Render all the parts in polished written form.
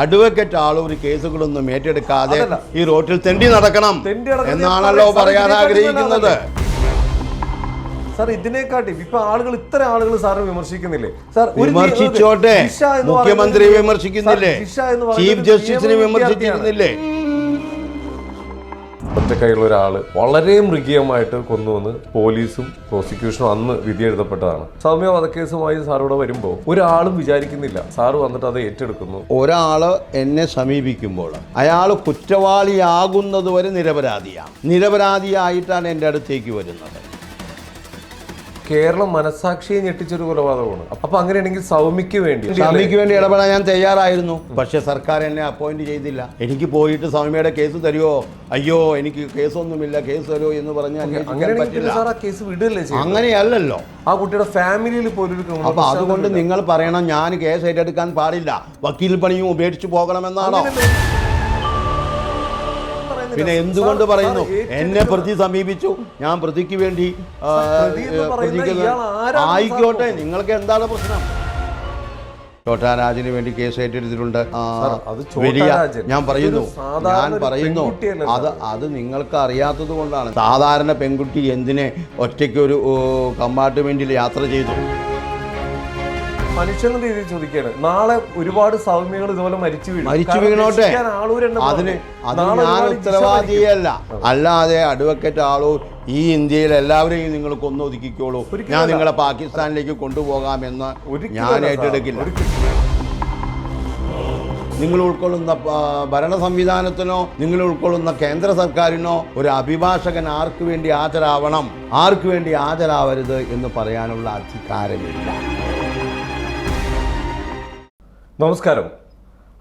Advocate Aloor കേസുകളൊന്നും ഏറ്റെടുക്കാതെ ഈ റോട്ടിൽ തെണ്ടി നടക്കണം എന്നാണല്ലോ പറയാൻ ആഗ്രഹിക്കുന്നത്. സാർ ഇതിനെക്കാട്ടി ഇപ്പൊ ഇത്ര ആളുകൾ സാറ് വിമർശിക്കുന്നില്ലേ? സാർ വിമർശിച്ചോട്ടെ, മുഖ്യമന്ത്രി വിമർശിക്കുന്നില്ലേ, ചീഫ് ജസ്റ്റിസിനെ വിമർശിക്കുന്നില്ലേ? ഒറ്റക്കൈയുള്ള ഒരാള് വളരെ മൃഗീയമായിട്ട് കൊന്നുവന്ന് പോലീസും പ്രോസിക്യൂഷനും അന്ന് വിധി എഴുതപ്പെട്ടതാണ്. സൗമ്യ വധക്കേസുമായി സാറിവിടെ വരുമ്പോൾ ഒരാളും വിചാരിക്കുന്നില്ല, സാറ് വന്നിട്ട് അത് ഏറ്റെടുക്കുന്നു. ഒരാള് എന്നെ സമീപിക്കുമ്പോൾ അയാൾ കുറ്റവാളിയാകുന്നത് വരെ നിരപരാധിയായിട്ടാണ് എൻ്റെ അടുത്തേക്ക് വരുന്നത്. കേരളം മനസാക്ഷിയെ ഞെട്ടിച്ചൊരു കൊലപാതകമാണ്. അപ്പൊ അങ്ങനെയാണെങ്കിൽ സൗമ്യക്ക് വേണ്ടി ഇടപെടാൻ ഞാൻ തയ്യാറായിരുന്നു. പക്ഷെ സർക്കാർ എന്നെ അപ്പോയിന്റ് ചെയ്തില്ല. എനിക്ക് പോയിട്ട് സൗമ്യയുടെ കേസ് തരുമോ, അയ്യോ എനിക്ക് കേസൊന്നുമില്ല, കേസ് തരുമോ എന്ന് പറഞ്ഞാൽ അങ്ങനെയല്ലല്ലോ. ആ കുട്ടിയുടെ ഫാമിലിയിൽ പോലും. അപ്പൊ അതുകൊണ്ട് നിങ്ങൾ പറയണം ഞാൻ കേസ് ഏറ്റെടുക്കാൻ പാടില്ല, വക്കീൽ പണിയും ഉപേക്ഷിച്ചു പോകണമെന്നാണോ? പിന്നെ എന്തുകൊണ്ട് പറയുന്നു? എന്നെ പ്രതി സമീപിച്ചു, ഞാൻ പ്രതിക്ക് വേണ്ടി ആയിക്കോട്ടെ, നിങ്ങൾക്ക് എന്താണ് പ്രശ്നം? ഛോട്ടാ രാജന് വേണ്ടി കേസ് ഏറ്റെടുത്തിട്ടുണ്ട്. ഞാൻ പറയുന്നു അത് നിങ്ങൾക്ക് അറിയാത്തത് കൊണ്ടാണ്. സാധാരണ പെൺകുട്ടി എന്തിനെ ഒറ്റയ്ക്കൊരു കമ്പാർട്ട്മെന്റിൽ യാത്ര ചെയ്തു? മനുഷ്യന്റെ രീതിയിൽ ചോദിക്കുകയാണ്, നാളെ ഒരുപാട് സൗമ്യകൾ ഇതുപോലെ മരിച്ചു വീണോട്ടെ, അതിന് ഞാൻ ഉത്തരവാദിയല്ല. അല്ലാതെ അഡ്വക്കേറ്റ് ആളൂർ ഈ ഇന്ത്യയിൽ എല്ലാവരെയും നിങ്ങൾ കൊന്നൊതുക്കിക്കോളൂ, ഞാൻ നിങ്ങളെ പാകിസ്ഥാനിലേക്ക് കൊണ്ടുപോകാമെന്ന് ഞാൻ ഏറ്റെടുക്കില്ല. നിങ്ങൾ ഉൾക്കൊള്ളുന്ന ഭരണ സംവിധാനത്തിനോ നിങ്ങൾ ഉൾക്കൊള്ളുന്ന കേന്ദ്ര സർക്കാരിനോ ഒരു അഭിഭാഷകൻ ആർക്ക് വേണ്ടി ഹാജരാവണം, ആർക്ക് വേണ്ടി ഹാജരാവരുത് എന്ന് പറയാനുള്ള അധികാരമില്ല. നമസ്കാരം.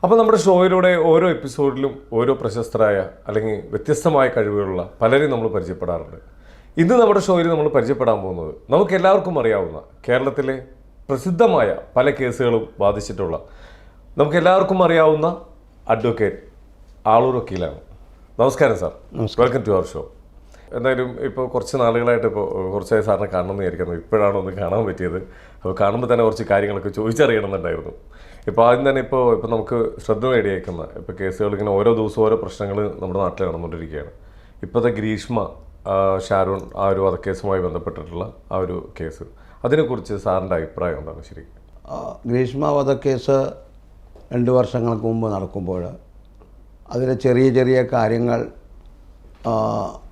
അപ്പോൾ നമ്മുടെ ഷോയിലൂടെ ഓരോ എപ്പിസോഡിലും ഓരോ പ്രശസ്തരായ അല്ലെങ്കിൽ വ്യത്യസ്തമായ കഴിവുകളുള്ള പലരെയും നമ്മൾ പരിചയപ്പെടാറുണ്ട്. ഇന്ന് നമ്മുടെ ഷോയിൽ നമ്മൾ പരിചയപ്പെടാൻ പോകുന്നത് നമുക്ക് എല്ലാവർക്കും അറിയാവുന്ന കേരളത്തിലെ പ്രസിദ്ധമായ പല കേസുകളും ബാധിച്ചിട്ടുള്ള നമുക്ക് എല്ലാവർക്കും അറിയാവുന്ന അഡ്വക്കേറ്റ് ആളൂർ വക്കീലാണ്. നമസ്കാരം sir, welcome to our show. എന്തായാലും ഇപ്പോൾ കുറച്ച് നാളുകളായിട്ട് കുറച്ചായി സാറിനെ കാണണമെന്ന് വിചാരിക്കുന്നത്, ഇപ്പോഴാണ് ഒന്ന് കാണാൻ പറ്റിയത്. അപ്പോൾ കാണുമ്പോൾ തന്നെ കുറച്ച് കാര്യങ്ങളൊക്കെ ചോദിച്ചറിയണമെന്നുണ്ടായിരുന്നു. ഇപ്പോൾ ആദ്യം തന്നെ ഇപ്പോൾ നമുക്ക് ശ്രദ്ധ നേടിയേക്കുന്ന കേസുകൾ ഇങ്ങനെ ഓരോ ദിവസവും ഓരോ പ്രശ്നങ്ങൾ നമ്മുടെ നാട്ടിൽ നടന്നുകൊണ്ടിരിക്കുകയാണ്. ഇപ്പോഴത്തെ ഗ്രീഷ്മ ഷാരോൺ ആ ഒരു വധക്കേസുമായി ബന്ധപ്പെട്ടിട്ടുള്ള ആ ഒരു കേസ്, അതിനെക്കുറിച്ച് സാറിൻ്റെ അഭിപ്രായം എന്താണ്? ശരി, ഗ്രീഷ്മ വധക്കേസ് 2 വർഷങ്ങൾക്ക് മുമ്പ് നടക്കുമ്പോൾ അതിലെ ചെറിയ ചെറിയ കാര്യങ്ങൾ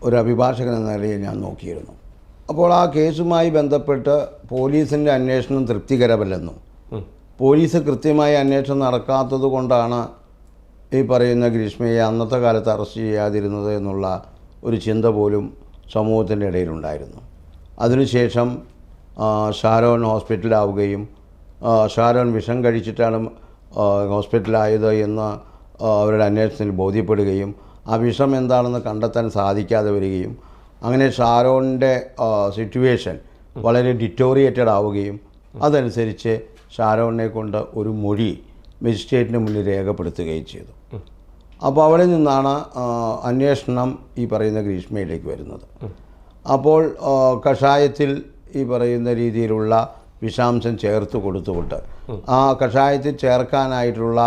ഒരു അഭിഭാഷകൻ എന്ന നിലയിൽ ഞാൻ നോക്കിയിരുന്നു. അപ്പോൾ ആ കേസുമായി ബന്ധപ്പെട്ട് പോലീസിൻ്റെ അന്വേഷണം തൃപ്തികരമല്ലെന്നും പോലീസ് കൃത്യമായി അന്വേഷണം നടക്കാത്തത് കൊണ്ടാണ് ഈ പറയുന്ന ഗ്രീഷ്മയെ അന്നത്തെ കാലത്ത് അറസ്റ്റ് ചെയ്യാതിരുന്നത് എന്നുള്ള ഒരു ചിന്ത പോലും സമൂഹത്തിൻ്റെ ഇടയിലുണ്ടായിരുന്നു. അതിനുശേഷം ഷാരോൺ ഹോസ്പിറ്റലാവുകയും ഷാരോൺ വിഷം കഴിച്ചിട്ടാണ് ഹോസ്പിറ്റലായത് എന്ന് അവരുടെ അന്വേഷണത്തിൽ ബോധ്യപ്പെടുകയും ആ വിഷം എന്താണെന്ന് കണ്ടെത്താൻ സാധിക്കാതെ വരികയും അങ്ങനെ ഷാരോണിൻ്റെ സിറ്റുവേഷൻ വളരെ ഡിറ്റോറിയേറ്റഡ് ആവുകയും അതനുസരിച്ച് ഷാരോണിനെ കൊണ്ട് ഒരു മൊഴി മജിസ്ട്രേറ്റിന് മുന്നിൽ രേഖപ്പെടുത്തുകയും ചെയ്തു. അപ്പോൾ അവിടെ നിന്നാണ് അന്വേഷണം ഈ പറയുന്ന ഗ്രീഷ്മയിലേക്ക് വരുന്നത്. അപ്പോൾ കഷായത്തിൽ ഈ പറയുന്ന രീതിയിലുള്ള വിഷാംശം ചേർത്ത് കൊടുത്തുകൊണ്ട് ആ കഷായത്തിൽ ചേർക്കാനായിട്ടുള്ള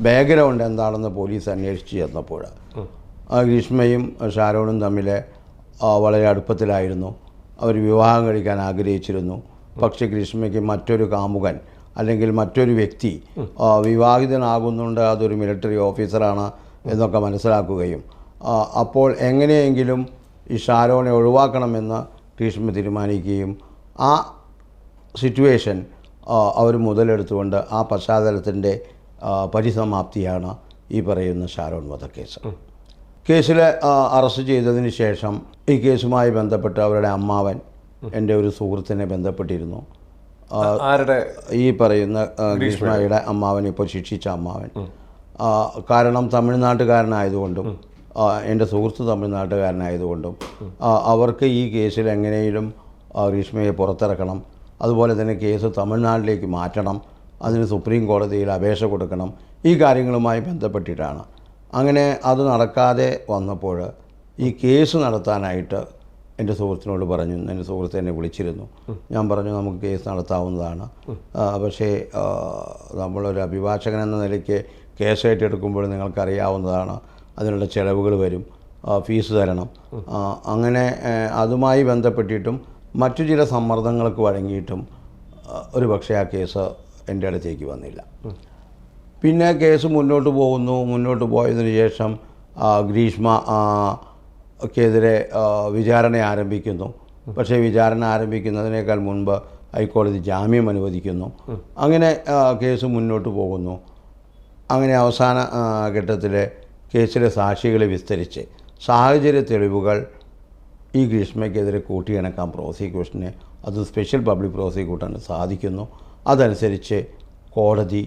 ബാക്ക്ഗ്രൗണ്ട് എന്താണെന്ന് പോലീസ് അന്വേഷിച്ച് ചെന്നപ്പോൾ ഗ്രീഷ്മയും ഷാരോണും തമ്മിൽ വളരെ അടുപ്പത്തിലായിരുന്നു. അവർ വിവാഹം കഴിക്കാൻ ആഗ്രഹിച്ചിരുന്നു. പക്ഷേ ഗ്രീഷ്മയ്ക്ക് മറ്റൊരു കാമുകൻ അല്ലെങ്കിൽ മറ്റൊരു വ്യക്തി വിവാഹിതനാകുന്നുണ്ട്, അതൊരു മിലിറ്ററി ഓഫീസറാണ് എന്നൊക്കെ മനസ്സിലാക്കുകയും അപ്പോൾ എങ്ങനെയെങ്കിലും ഈ ഷാരോനെ ഒഴിവാക്കണമെന്ന് ഗ്രീഷ്മ തീരുമാനിക്കുകയും ആ സിറ്റുവേഷൻ അവർ മുതലെടുത്തുകൊണ്ട് ആ പശ്ചാത്തലത്തിൻ്റെ പരിസമാപ്തിയാണ് ഈ പറയുന്ന ഷാരോൺ വധക്കേസ്. കേസിൽ അറസ്റ്റ് ചെയ്തതിന് ശേഷം ഈ കേസുമായി ബന്ധപ്പെട്ട് അവരുടെ അമ്മാവൻ എൻ്റെ ഒരു സുഹൃത്തിനെ ബന്ധപ്പെട്ടിരുന്നു. ഈ പറയുന്ന ഗ്രീഷ്മയുടെ അമ്മാവൻ, ഇപ്പോൾ ശിക്ഷിച്ച അമ്മാവൻ. കാരണം തമിഴ്നാട്ടുകാരനായതുകൊണ്ടും എൻ്റെ സുഹൃത്ത് തമിഴ്നാട്ടുകാരനായതുകൊണ്ടും അവർക്ക് ഈ കേസിൽ എങ്ങനെയും ഗ്രീഷ്മയെ പുറത്തിറക്കണം, അതുപോലെ തന്നെ കേസ് തമിഴ്നാട്ടിലേക്ക് മാറ്റണം, അതിന് സുപ്രീം കോടതിയിൽ അപേക്ഷ കൊടുക്കണം, ഈ കാര്യങ്ങളുമായി ബന്ധപ്പെട്ടിട്ടാണ്. അങ്ങനെ അത് നടക്കാതെ വന്നപ്പോൾ ഈ കേസ് നടത്താനായിട്ട് എൻ്റെ സുഹൃത്തിനോട് പറഞ്ഞു. എൻ്റെ സുഹൃത്ത് എന്നെ വിളിച്ചിരുന്നു. ഞാൻ പറഞ്ഞു നമുക്ക് കേസ് നടത്താവുന്നതാണ്, പക്ഷേ നമ്മളൊരു അഭിഭാഷകൻ എന്ന നിലയ്ക്ക് കേസ് ഏറ്റെടുക്കുമ്പോൾ നിങ്ങൾക്കറിയാവുന്നതാണ്, അതിനുള്ള ചിലവുകൾ വരും, ഫീസ് തരണം. അങ്ങനെ അതുമായി ബന്ധപ്പെട്ടിട്ടും മറ്റു ചില സമ്മർദ്ദങ്ങൾക്ക് വഴങ്ങിയിട്ടും ഒരു പക്ഷേ ആ കേസ് എൻ്റെ അടുത്തേക്ക് വന്നില്ല. പിന്നെ കേസ് മുന്നോട്ട് പോയതിനു ശേഷം ഗ്രീഷ്മക്കെതിരെ വിചാരണ ആരംഭിക്കുന്നു. പക്ഷേ വിചാരണ ആരംഭിക്കുന്നതിനേക്കാൾ മുൻപ് ഹൈക്കോടതി ജാമ്യം അനുവദിക്കുന്നു. അങ്ങനെ കേസ് മുന്നോട്ട് പോകുന്നു. അങ്ങനെ അവസാന ഘട്ടത്തിലെ കേസിലെ സാക്ഷികളെ വിസ്തരിച്ച് സാഹചര്യ തെളിവുകൾ ഈ ഗ്രീഷ്മയ്ക്കെതിരെ കൂട്ടിയിണക്കാൻ പ്രോസിക്യൂഷന്, അത് സ്പെഷ്യൽ പബ്ലിക് പ്രോസിക്യൂട്ടറിന് സാധിക്കുന്നു. അതനുസരിച്ച് കോടതി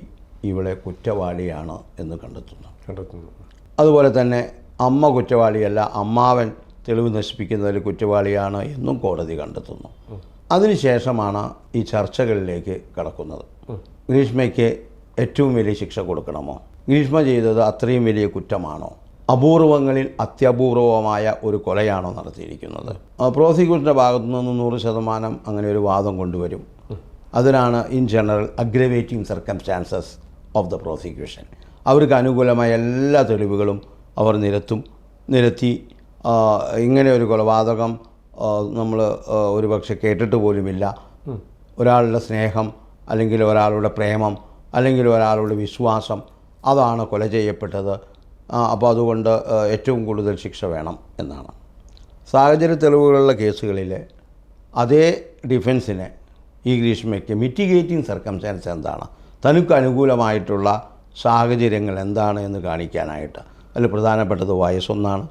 ഇവളെ കുറ്റവാളിയാണ് എന്ന് കണ്ടെത്തുന്നു. അതുപോലെ തന്നെ അമ്മ കുറ്റവാളിയല്ല, അമ്മാവൻ തെളിവ് നശിപ്പിക്കുന്നതിൽ കുറ്റവാളിയാണ് എന്നും കോടതി കണ്ടെത്തുന്നു. അതിനുശേഷമാണ് ഈ ചർച്ചകളിലേക്ക് കടക്കുന്നത്. ഗ്രീഷ്മയ്ക്ക് ഏറ്റവും വലിയ ശിക്ഷ കൊടുക്കണമോ? ഗ്രീഷ്മ ചെയ്തത് അത്രയും വലിയ കുറ്റമാണോ? അപൂർവങ്ങളിൽ അത്യപൂർവമായ ഒരു കൊലയാണോ നടത്തിയിരിക്കുന്നത്? പ്രോസിക്യൂഷൻ്റെ ഭാഗത്തു നിന്ന് 100% അങ്ങനെ ഒരു വാദം കൊണ്ടുവരും. അതിനാണ് in general aggravating circumstances of the prosecution. അവർക്ക് അനുകൂലമായ എല്ലാ തെളിവുകളും അവർ നിരത്തി ഇങ്ങനെ ഒരു കൊലപാതകം നമ്മൾ ഒരുപക്ഷെ കേട്ടിട്ട് പോലുമില്ല, ഒരാളുടെ സ്നേഹം അല്ലെങ്കിൽ ഒരാളുടെ പ്രേമം അല്ലെങ്കിൽ ഒരാളുടെ വിശ്വാസം, അതാണ് കൊല ചെയ്യപ്പെട്ടത്. അപ്പോൾ അതുകൊണ്ട് ഏറ്റവും കൂടുതൽ ശിക്ഷ വേണം എന്നാണ്. സാഹചര്യ തെളിവുകളുള്ള കേസുകളിൽ അതേ ഡിഫൻസിനെ ഈ ഗ്രീഷ്മയ്ക്ക് മിറ്റിഗേറ്റിംഗ് സർക്കംസ്റ്റാൻസ് എന്താണ്, തനിക്ക് അനുകൂലമായിട്ടുള്ള സാഹചര്യങ്ങൾ എന്താണ് എന്ന് കാണിക്കാനായിട്ട് അതിൽ പ്രധാനപ്പെട്ടത് വയസ്സൊന്നാണ്,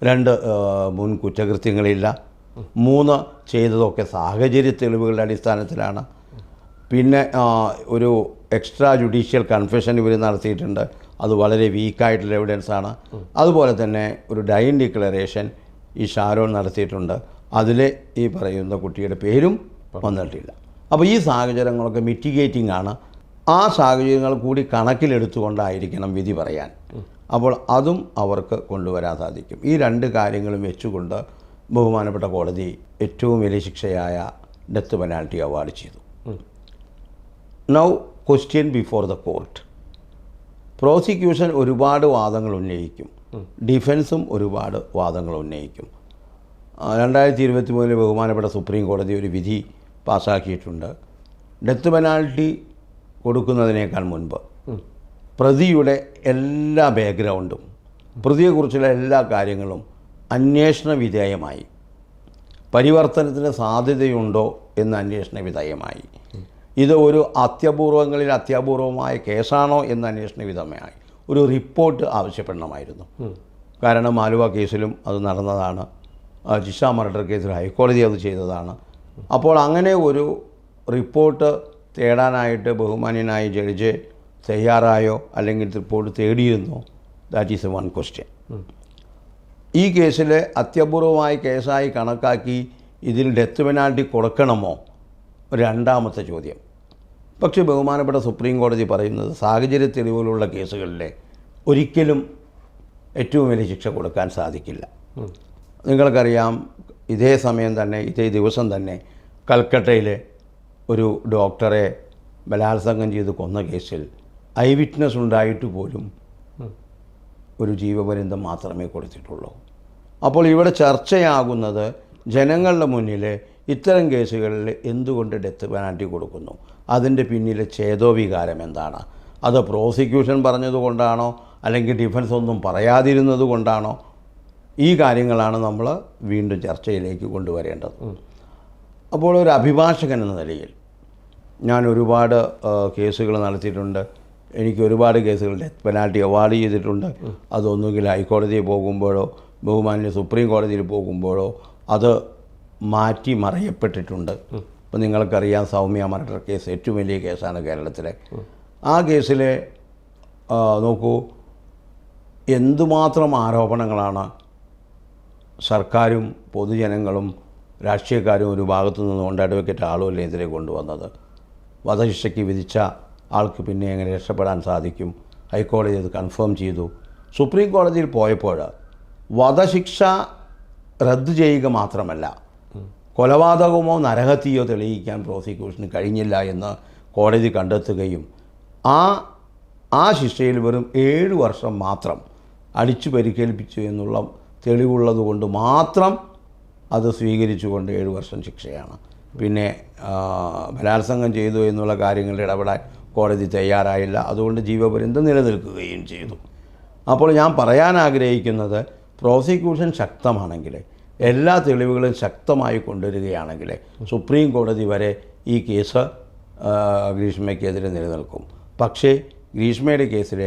2 മുൻ കുറ്റകൃത്യങ്ങളില്ല, 3 ചെയ്തതൊക്കെ സാഹചര്യ തെളിവുകളുടെ അടിസ്ഥാനത്തിലാണ്. പിന്നെ ഒരു എക്സ്ട്രാ ജുഡീഷ്യൽ കൺഫെഷൻ ഇവർ നടത്തിയിട്ടുണ്ട്, അത് വളരെ വീക്കായിട്ടുള്ള എവിഡൻസാണ്. അതുപോലെ തന്നെ ഒരു ഡൈൻ ഡിക്ലറേഷൻ ഈ ഷാരോൺ നടത്തിയിട്ടുണ്ട്, അതിൽ ഈ പറയുന്ന കുട്ടിയുടെ പേരും വന്നിട്ടില്ല. അപ്പോൾ ഈ സാഹചര്യങ്ങളൊക്കെ മിറ്റിഗേറ്റിംഗ് ആണ്. ആ സാഹചര്യങ്ങൾ കൂടി കണക്കിലെടുത്തുകൊണ്ടായിരിക്കണം വിധി പറയാൻ. അപ്പോൾ അതും അവർക്ക് കൊണ്ടുവരാൻ സാധിക്കും. ഈ 2 കാര്യങ്ങളും വെച്ചുകൊണ്ട് ബഹുമാനപ്പെട്ട കോടതി ഏറ്റവും വലിയ ശിക്ഷയായ ഡെത്ത് പെനാൽറ്റി അവാർഡ് ചെയ്തു. Now question before the court. Prosecution ഒരുപാട് വാദങ്ങൾ ഉന്നയിക്കും, ഡിഫൻസും ഒരുപാട് വാദങ്ങൾ ഉന്നയിക്കും. 2023 ബഹുമാനപ്പെട്ട സുപ്രീം കോടതി ഒരു വിധി പാസ്സാക്കിയിട്ടുണ്ട്. ഡെത്ത് പെനാൽറ്റി കൊടുക്കുന്നതിനേക്കാൾ മുൻപ് പ്രതിയുടെ എല്ലാ ബാക്ക്ഗ്രൗണ്ടും, പ്രതിയെക്കുറിച്ചുള്ള എല്ലാ കാര്യങ്ങളും അന്വേഷണ വിധേയമായി, പരിവർത്തനത്തിന് സാധ്യതയുണ്ടോ എന്ന് അന്വേഷണ വിധേയമായി, ഇത് ഒരു അത്യപൂർവമായ കേസാണോ എന്ന് അന്വേഷണ വിധേയമായി ഒരു റിപ്പോർട്ട് ആവശ്യപ്പെടണമായിരുന്നു. കാരണം ആലുവ കേസിലും അത് നടന്നതാണ്, ജിഷ മർഡർ കേസിൽ ഹൈക്കോടതി അത് ചെയ്തതാണ്. അപ്പോൾ അങ്ങനെ ഒരു റിപ്പോർട്ട് തേടാനായിട്ട് ബഹുമാന്യനായ ജഡ്ജ് തയ്യാറായോ അല്ലെങ്കിൽ റിപ്പോർട്ട് തേടിയിരുന്നോ? That is a one question. ഈ കേസിൽ അത്യപൂർവമായ കേസായി കണക്കാക്കി ഇതിൽ ഡെത്ത് പെനാൽറ്റി കൊടുക്കണമോ? രണ്ടാമത്തെ ചോദ്യം. പക്ഷേ ബഹുമാനപ്പെട്ട സുപ്രീം കോടതി പറയുന്നത് സാഹചര്യ തെളിവുകളുള്ള കേസുകളിലെ ഒരിക്കലും ഏറ്റവും വലിയ ശിക്ഷ കൊടുക്കാൻ സാധിക്കില്ല. നിങ്ങൾക്കറിയാം, ഇതേ സമയം തന്നെ ഇതേ ദിവസം തന്നെ കൽക്കട്ടയിലെ ഒരു ഡോക്ടറെ ബലാത്സംഗം ചെയ്ത് കൊന്ന കേസിൽ ഐ വിറ്റ്നസ് ഉണ്ടായിട്ട് പോലും ഒരു ജീവപര്യന്തം മാത്രമേ കൊടുത്തിട്ടുള്ളൂ. അപ്പോൾ ഇവിടെ ചർച്ചയാകുന്നത് ജനങ്ങളുടെ മുന്നിൽ ഇത്തരം കേസുകളിൽ എന്തുകൊണ്ട് ഡെത്ത് പെനാൽറ്റി കൊടുക്കുന്നു, അതിൻ്റെ പിന്നിലെ ഛേദോവികാരം എന്താണ്? അത് പ്രോസിക്യൂഷൻ പറഞ്ഞതുകൊണ്ടാണോ അല്ലെങ്കിൽ ഡിഫൻസ് ഒന്നും പറയാതിരുന്നത് കൊണ്ടാണോ? ഈ കാര്യങ്ങളാണ് നമ്മൾ വീണ്ടും ചർച്ചയിലേക്ക് കൊണ്ടുവരേണ്ടത്. അപ്പോൾ ഒരു അഭിഭാഷകൻ എന്ന നിലയിൽ ഞാൻ ഒരുപാട് കേസുകൾ നടത്തിയിട്ടുണ്ട്. എനിക്ക് ഒരുപാട് കേസുകൾ ഡെത്ത് പെനാൽറ്റി അവാർഡ് ചെയ്തിട്ടുണ്ട്. അതൊന്നുകിൽ ഹൈക്കോടതിയിൽ പോകുമ്പോഴോ ബഹുമാന്യ സുപ്രീം കോടതിയിൽ പോകുമ്പോഴോ അത് മാറ്റി മറയപ്പെട്ടിട്ടുണ്ട്. ഇപ്പോൾ നിങ്ങൾക്കറിയാം, സൗമ്യ മർഡർ കേസ് ഏറ്റവും വലിയ കേസാണ് കേരളത്തിലെ. ആ കേസിൽ നോക്കൂ, എന്തുമാത്രം ആരോപണങ്ങളാണ് സർക്കാരും പൊതുജനങ്ങളും രാഷ്ട്രീയക്കാരും ഒരു ഭാഗത്തു നിന്നുകൊണ്ട് അഡ്വക്കേറ്റ് ആളുകളിനെതിരെ കൊണ്ടുവന്നത്. വധശിക്ഷയ്ക്ക് വിധിച്ച ആൾക്ക് പിന്നെ എങ്ങനെ രക്ഷപ്പെടാൻ സാധിക്കും? ഹൈക്കോടതി അത് കൺഫേം ചെയ്തു. സുപ്രീം കോടതിയിൽ പോയപ്പോൾ വധശിക്ഷ റദ്ദു ചെയ്യുക മാത്രമല്ല, കൊലപാതകമോ നരഹത്യയോ തെളിയിക്കാൻ പ്രോസിക്യൂഷന് കഴിഞ്ഞില്ല എന്ന് കോടതി കണ്ടെത്തുകയും ആ ആ ശിക്ഷയിൽ വെറും 7 വർഷം മാത്രം അടിച്ചു പരിക്കേൽപ്പിച്ചു എന്നുള്ള തെളിവുള്ളത് കൊണ്ട് മാത്രം അത് സ്വീകരിച്ചുകൊണ്ട് 7 വർഷം ശിക്ഷയാണ്. പിന്നെ ബലാത്സംഗം ചെയ്തു എന്നുള്ള കാര്യങ്ങളിൽ ഇടപെടാൻ കോടതി തയ്യാറായില്ല. അതുകൊണ്ട് ജീവപര്യന്തം നിലനിൽക്കുകയും ചെയ്തു. അപ്പോൾ ഞാൻ പറയാൻ ആഗ്രഹിക്കുന്നത്, പ്രോസിക്യൂഷൻ ശക്തമാണെങ്കിൽ, എല്ലാ തെളിവുകളും ശക്തമായി കൊണ്ടുവരികയാണെങ്കിൽ സുപ്രീം കോടതി വരെ ഈ കേസ് ഗ്രീഷ്മയ്ക്കെതിരെ നിലനിൽക്കും. പക്ഷേ ഗ്രീഷ്മയുടെ കേസിൽ